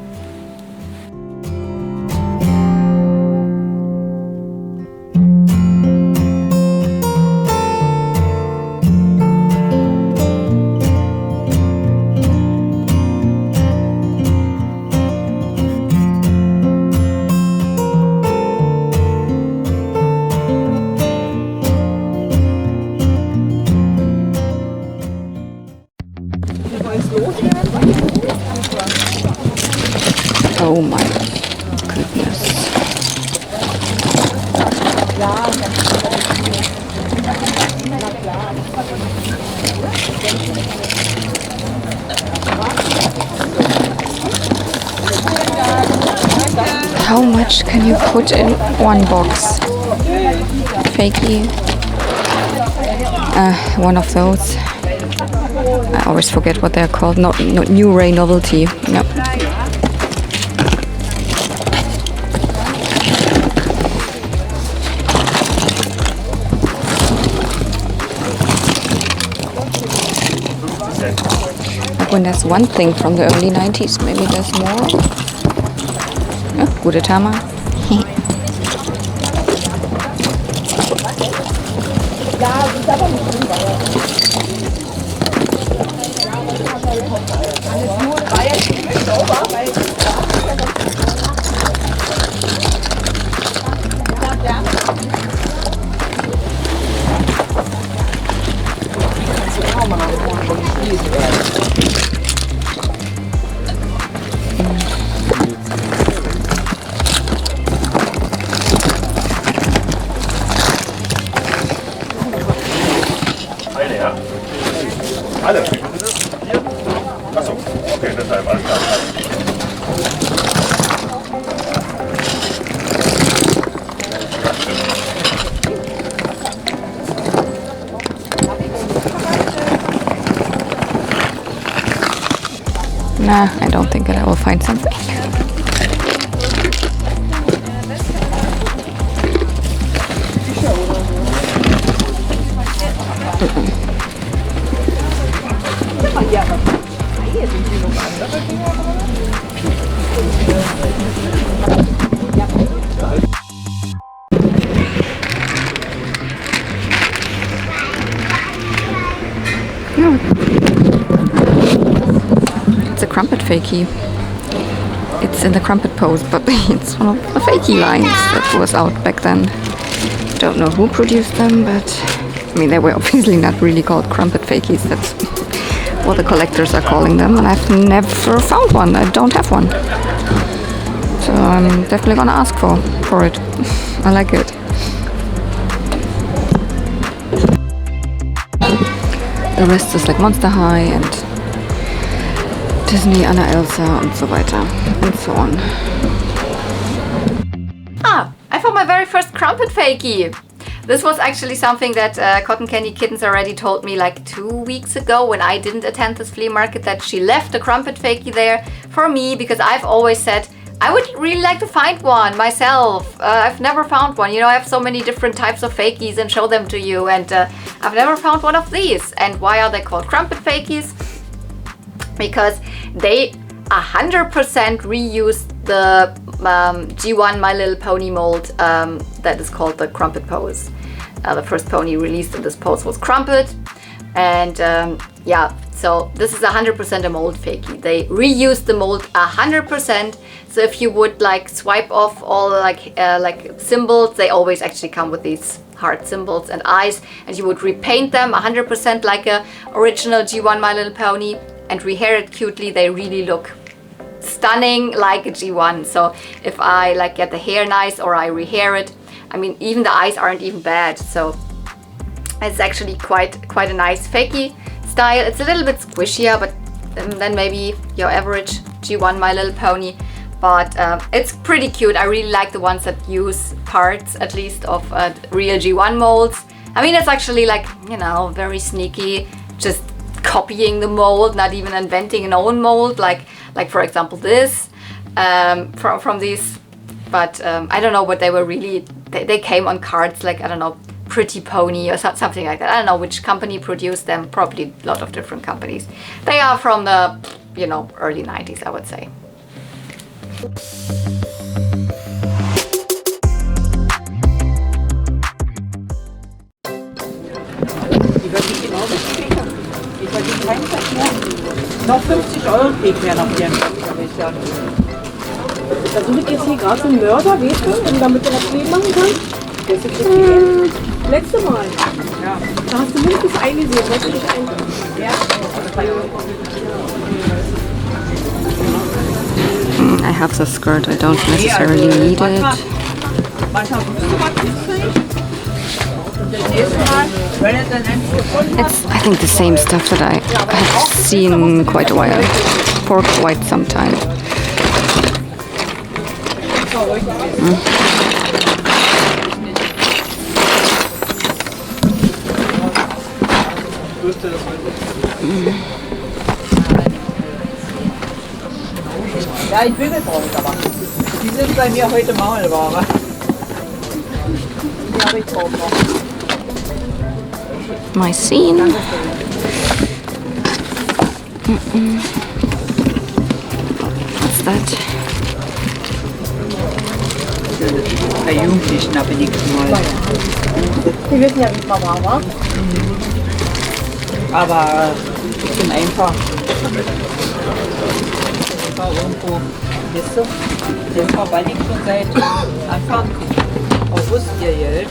Oh my goodness. How much can you put in one box? Fakey. One of those. I always forget what they're called. Not New Ray Novelty. No. When there's one thing from the early 90s, maybe there's more. Oh, gute Tama. Eine, ja. Alle. Hier? Achso, okay, deshalb alles klar. Nah, I don't think that I will find something. It's a crumpet fakey. It's in the crumpet pose, but it's one of the fakey lines that was out back then. Don't know who produced them, but I mean, they were obviously not really called crumpet fakies. That's what the collectors are calling them, and I've never found one. I don't have one. So I'm definitely gonna ask for it. I like it. The rest is like Monster High and Disney, Anna, Elsa und so weiter and so on. Ah, I found my very first crumpet fakey. This was actually something that Cotton Candy Kittens already told me like 2 weeks ago when I didn't attend this flea market, that she left a crumpet fakey there for me because I've always said I would really like to find one myself. I've never found one. You know, I have so many different types of fakies and show them to you, and I've never found one of these. And why are they called crumpet fakies? Because they 100% reuse the G1 My Little Pony mold that is called the crumpet pose. The first pony released in this pose was Crumpet, and yeah, so this is 100% a mold fakey. They reuse the mold 100%. So if you would like swipe off all like symbols, they always actually come with these heart symbols and eyes, and you would repaint them 100% like a original G1 My Little Pony and rehair it cutely. They really look stunning like a G1. So if I like get the hair nice or I rehair it, I mean, even the eyes aren't even bad. So it's actually quite a nice fakey style. It's a little bit squishier, but than maybe your average G1 My Little Pony. But it's pretty cute. I really like the ones that use parts, at least, of real G1 molds. I mean, it's actually like, you know, very sneaky, just copying the mold, not even inventing an own mold, like for example this from these. But I don't know what they were really. They came on cards, like, I don't know, Pretty Pony or something like that. I don't know which company produced them. Probably a lot of different companies. They are from the, you know, early 90s, I would say. Noch 50 € kriegt mehr nach ihrem, würde ich sagen. Da suche ich jetzt hier gerade so einen Mörder, weißt du, und damit du das Flea machen kannst. Das ist okay. Letzte Mal. Ja. Da hast du mindestens eingesehen, weißt du nicht eingesehen. Ja. I have the skirt, I don't necessarily need it. It's, I think, the same stuff that I have seen quite a while, for quite some time. Ja, ich will das auch nicht, aber die sind bei mir heute Maulware. Die habe ich drauf noch. My scene. What's that? Bei Jugendlichen, da bin ich mal. Die wissen ja, wie Frau war. Aber ich bin einfach irgendwo, weißt du, deshalb, weil ich schon seit Anfang August ihr Geld.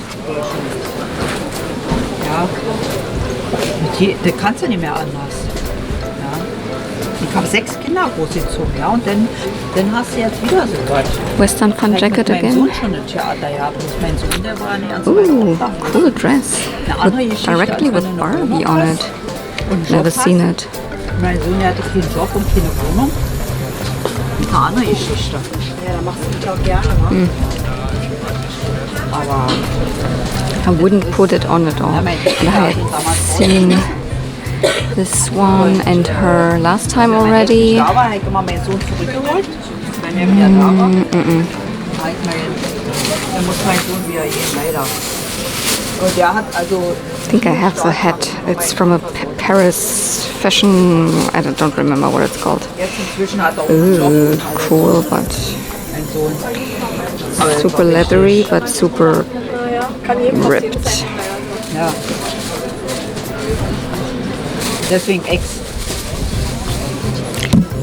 Ja, das kannst du nicht mehr anders. Ja. Ich habe 6 Kinder großgezogen, ja, und dann hast du jetzt wieder so was. Western Fun Jacket Mein again. Sohn schon ein Theater, ja, bloß mein Sohn, der war nicht ganz Ooh, cool dress. Eine andere Geschichte, Directly als with wenn du eine Barbie Wohnung on hast it. und einen Never Job seen hast. it. Mein Sohn der hatte keinen Job und keine Wohnung. Eine andere Geschichte. Ja, da machst du mich auch gerne, ne? Aber I wouldn't put it on at all. ja, mein And I had seen this one and her last time already. da war, habe ich immer meinen Sohn zurückgeholt. Wenn er wieder da war, dann muss mein Sohn wieder gehen, leider. Und der hat also... I think I have the hat. It's from a Paris fashion. I don't remember what it's called. Jetzt inzwischen hat er auch einen Job. Ooh, cool, but Mein Sohn. super leathery, but super ripped. Ja. Deswegen Ex.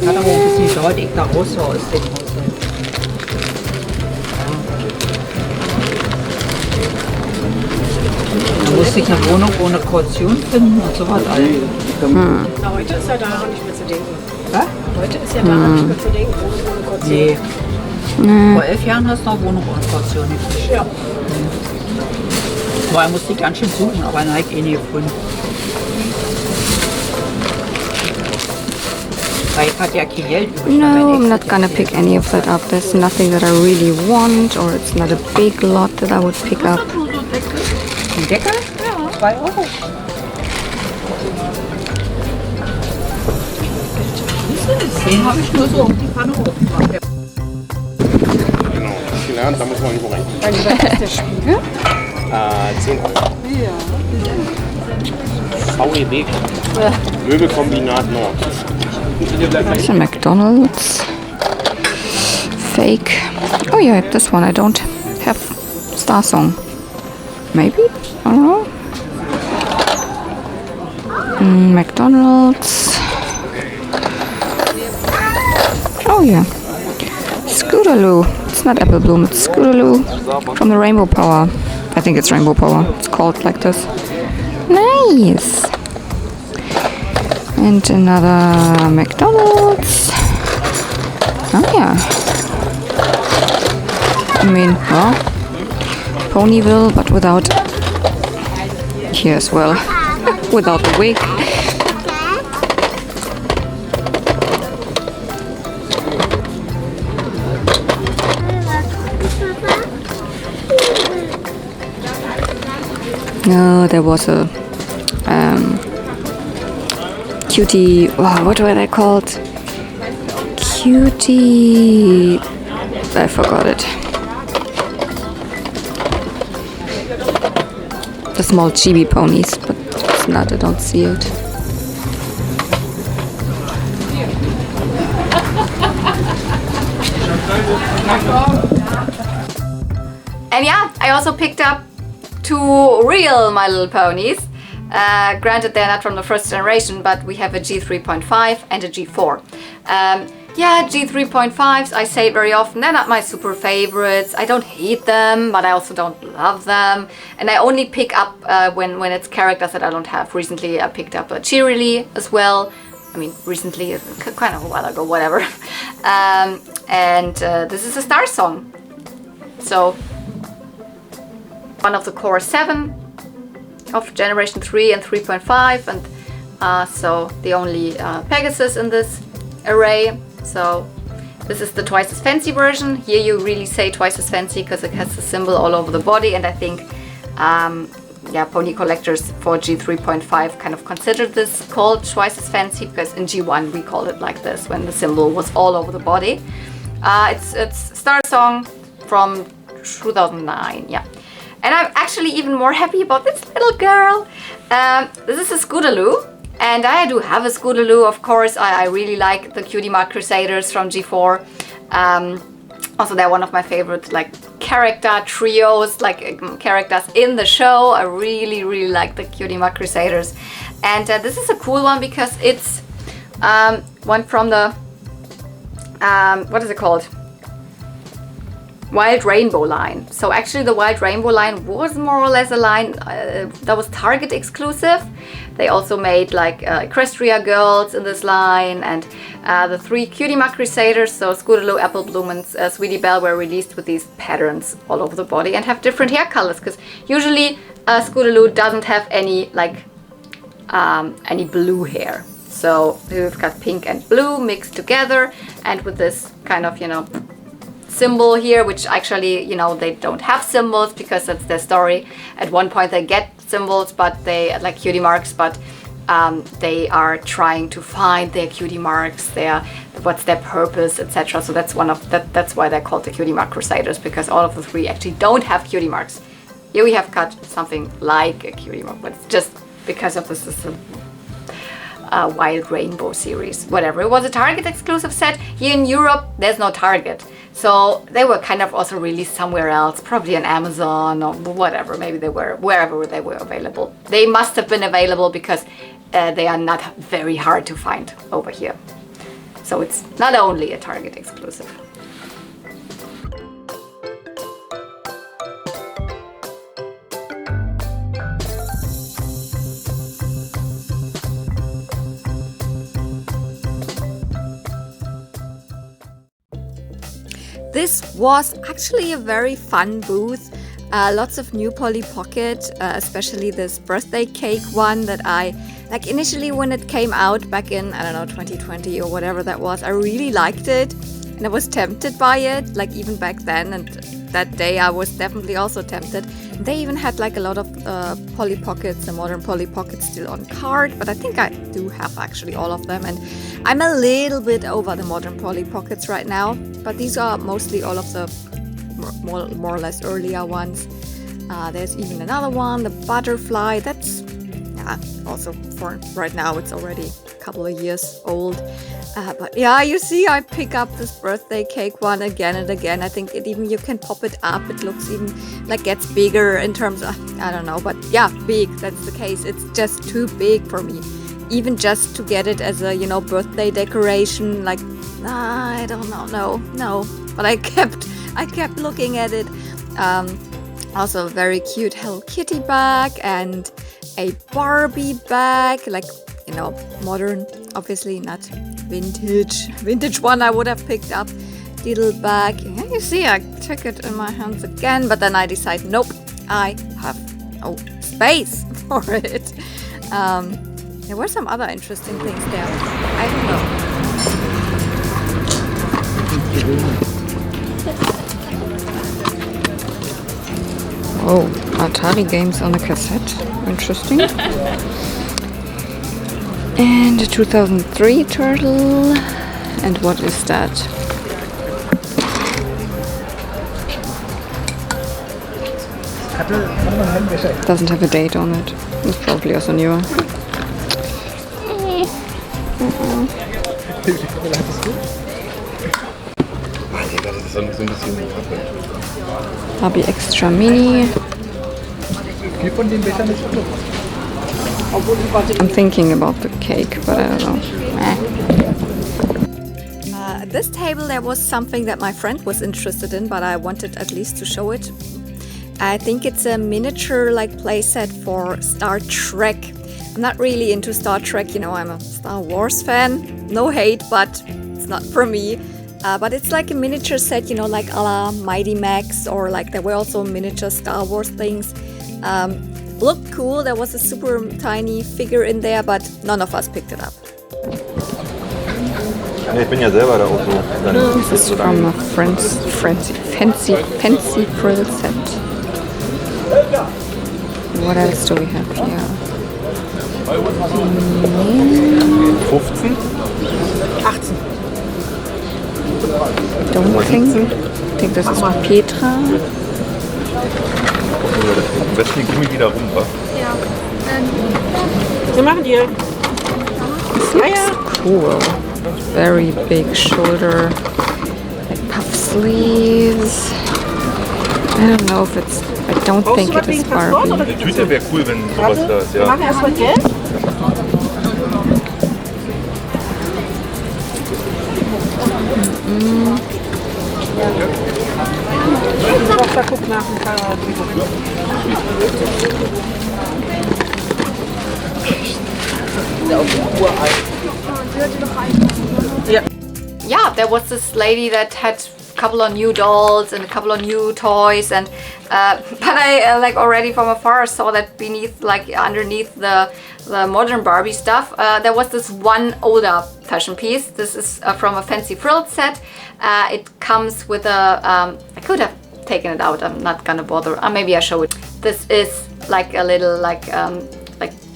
Hat aber auch ein bisschen gedauert, ich da raus war aus dem Haushalt. Da musste ich eine Wohnung ohne Kaution finden und so was alles. Na, heute ist ja daran nicht mehr zu denken. Was? Heute ist ja daran nicht mehr zu denken, ohne Kaution. Nee. Vor 11 Jahren hast du noch Wohnung ohne Kaution gekriegt. Ja. Vorher musste ich ganz schön suchen, aber dann habe ich eh nie gefunden. Weil ich hatte ja kein Geld übrig. No, I'm not gonna pick any of that up. There's nothing that I really want, or it's not a big lot that I would pick up. Ein Deckel? Ja. 2 Euro. Den habe ich nur so auf die Pfanne hochgemacht. Genau, gelernt, da muss man irgendwo rein. Weil lieber ist der Spiegel. 10 Euro. VEB. Möbelkombinat Nord. There's a McDonald's. Fake. Oh yeah, this one I don't have. Star Song. Maybe? I don't know. McDonald's. Oh yeah. Scootaloo. It's not Apple Bloom, it's Scootaloo from the Rainbow Power. I think it's Rainbow Power. It's called like this. Nice. And another McDonald's. Oh yeah. I mean, well, Ponyville, but without here as well. Without the wig. No, there was a cutie. Wow, what were they called? Cutie. I forgot it. The small chibi ponies, but it's not. I don't see it. And yeah, I also picked up 2 real My Little Ponies. Granted, they're not from the first generation, but we have a G3.5 and a G4. Yeah, G3.5s, I say it very often, they're not my super favorites. I don't hate them, but I also don't love them. And I only pick up when it's characters that I don't have. Recently, I picked up a Cheerilee as well. I mean, recently, kind of a while ago, whatever. This is a Star Song. So, one of the core 7 of generation 3 and 3.5, and so the only Pegasus in this array. So this is the twice as fancy version. Here you really say twice as fancy because it has the symbol all over the body, and I think yeah, pony collectors for G3.5 kind of considered this called twice as fancy, because in G1 we called it like this when the symbol was all over the body. It's Star Song from 2009, yeah. And I'm actually even more happy about this little girl. This is a Scootaloo, And I do have a Scootaloo, of course. I really like the Cutie Mark Crusaders from G4. Also, they're one of my favorite like character trios, like characters in the show. I really like the Cutie Mark Crusaders. And this is a cool one because it's one from the, what is it called? Wild Rainbow line. So actually the Wild Rainbow line was more or less a line that was Target exclusive. They also made like Equestria Girls in this line, and the 3 Cutie Mark Crusaders, so Scootaloo, Apple Bloom and Sweetie Belle, were released with these patterns all over the body and have different hair colors, because usually Scootaloo doesn't have any like any blue hair. So we've got pink and blue mixed together, and with this kind of, you know, symbol here, which actually, you know, they don't have symbols because that's their story. At one point they get symbols, but they like cutie marks, but they are trying to find their cutie marks, what's their purpose, etc. So that's that's why they're called the Cutie Mark Crusaders, because all of the 3 actually don't have cutie marks. Here we have got something like a cutie mark, but it's just because of this Wild Rainbow series. Whatever, it was a Target exclusive set. Here in Europe there's no Target, so they were kind of also released somewhere else, probably on Amazon or whatever. Maybe they were wherever they were available. They must have been available because they are not very hard to find over here. So it's not only a Target exclusive. This was actually a very fun booth. Lots of new Polly Pocket, especially this birthday cake one that I, like initially when it came out back in, I don't know, 2020 or whatever that was, I really liked it and I was tempted by it, like even back then, and that day I was definitely also tempted. They even had like a lot of Polly Pockets, the modern Polly Pockets still on card, but I think I do have actually all of them, and I'm a little bit over the modern Polly Pockets right now, but these are mostly all of the more or less earlier ones. There's even another one, the butterfly, that's also for right now, it's already a couple of years old. But yeah, you see, I pick up this birthday cake one again and again. I think you can pop it up. It looks even like gets bigger in terms of, I don't know, but yeah, big, that's the case. It's just too big for me. Even just to get it as a, you know, birthday decoration, like, I don't know, no. But I kept looking at it. Also a very cute Hello Kitty bag and a Barbie bag, like, you know, modern, obviously not vintage one I would have picked up. Little bag. Yeah, you see, I took it in my hands again, but then I decided, nope, I have no space for it. There were some other interesting things there. I don't know. Oh, Atari games on a cassette. Interesting. And a 2003 turtle. And what is that? Doesn't have a date on it. It's probably also newer. Barbie Extra Mini. I'm thinking about the cake, but I don't know. At this table there was something that my friend was interested in, but I wanted at least to show it. I think it's a miniature like playset for Star Trek. I'm not really into Star Trek, you know, I'm a Star Wars fan. No hate, but it's not for me. But it's like a miniature set, you know, like a la Mighty Max, or like there were also miniature Star Wars things. Looked cool, there was a super tiny figure in there, but none of us picked it up. This is from a fancy frill set. What else do we have here? 15? 18. Don't think this is Petra. Am besten die Gummi wieder rum, wa? Wir machen die. Cool. Very big shoulder, like puff sleeves. I don't know if it's. I don't think it is Barbie. Eine Tüte wäre cool, wenn sowas da ist, ja. Machen wir erstmal Geld. Tochter guckt nach dem Fahrrad. Yeah, there was this lady that had a couple of new dolls and a couple of new toys, and but I like already from afar saw that beneath, like underneath the modern Barbie stuff, there was this one older fashion piece. This is from a fancy frilled set. It comes with a I could have taken it out. I'm not gonna bother. Maybe I show it. This is like a little like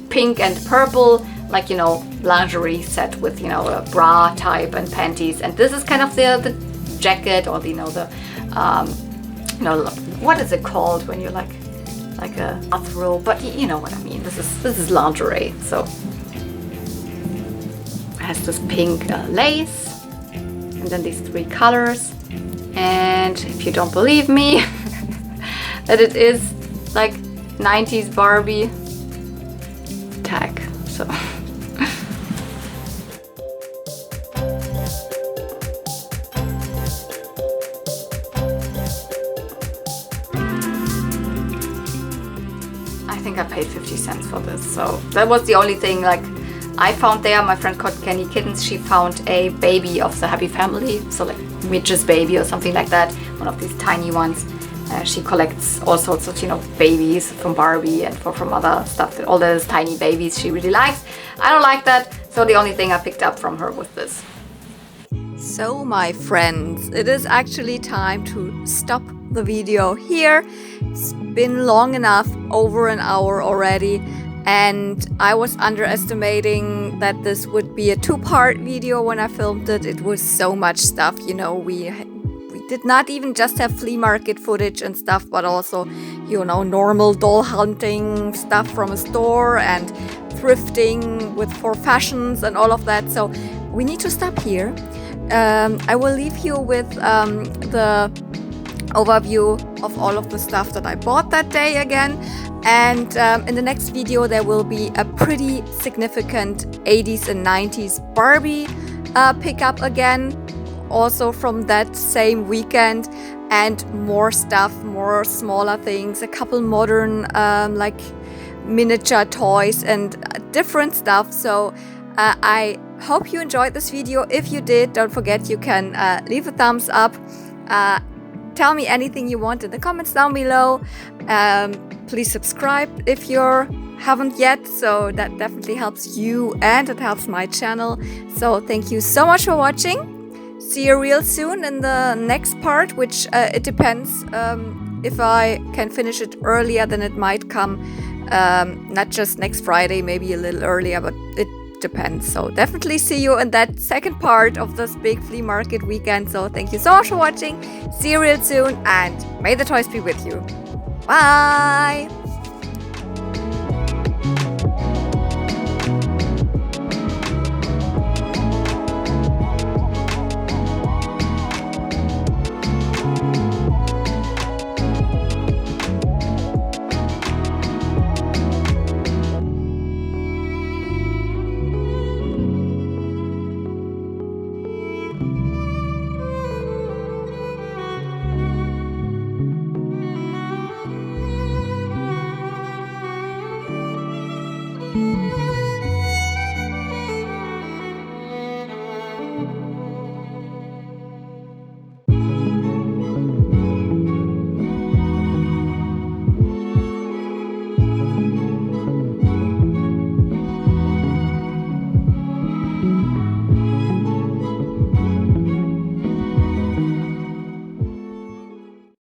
pink and purple, like, you know, lingerie set with, you know, a bra type and panties, and this is kind of the jacket, or the, you know, the you know, what is it called when you're like a bathrobe, but you know what I mean. This is lingerie. So it has this pink lace, and then these three colors. And if you don't believe me, that it is like 90s Barbie tag. So I think I paid 50 cents for this. So that was the only thing like I found there. My friend called Candy Kittens, she found a baby of the Happy Family, so like Mitch's baby or something like that, one of these tiny ones. She collects all sorts of, you know, babies from Barbie and from other stuff, all those tiny babies she really likes. I don't like that, so the only thing I picked up from her was this. So my friends, it is actually time to stop the video here. It's been long enough, over an hour already, and I was underestimating that this would be a two-part video when I filmed it. It was so much stuff, you know. We did not even just have flea market footage and stuff, but also, you know, normal doll hunting stuff from a store and thrifting for fashions and all of that. So we need to stop here. I will leave you with the overview of all of the stuff that I bought that day again. And in the next video there will be a pretty significant 80s and 90s Barbie pickup again, also from that same weekend, and more stuff, more smaller things, a couple modern like miniature toys and different stuff. So I hope you enjoyed this video. If you did, don't forget you can leave a thumbs up. Tell me anything you want in the comments down below. Please subscribe if you haven't yet, so that definitely helps you and it helps my channel. So thank you so much for watching. See you real soon in the next part, which it depends. If I can finish it earlier, then it might come not just next Friday, maybe a little earlier, but it depends. So definitely see you in that second part of this big flea market weekend. So thank you so much for watching. See you real soon, and may the toys be with you. Bye!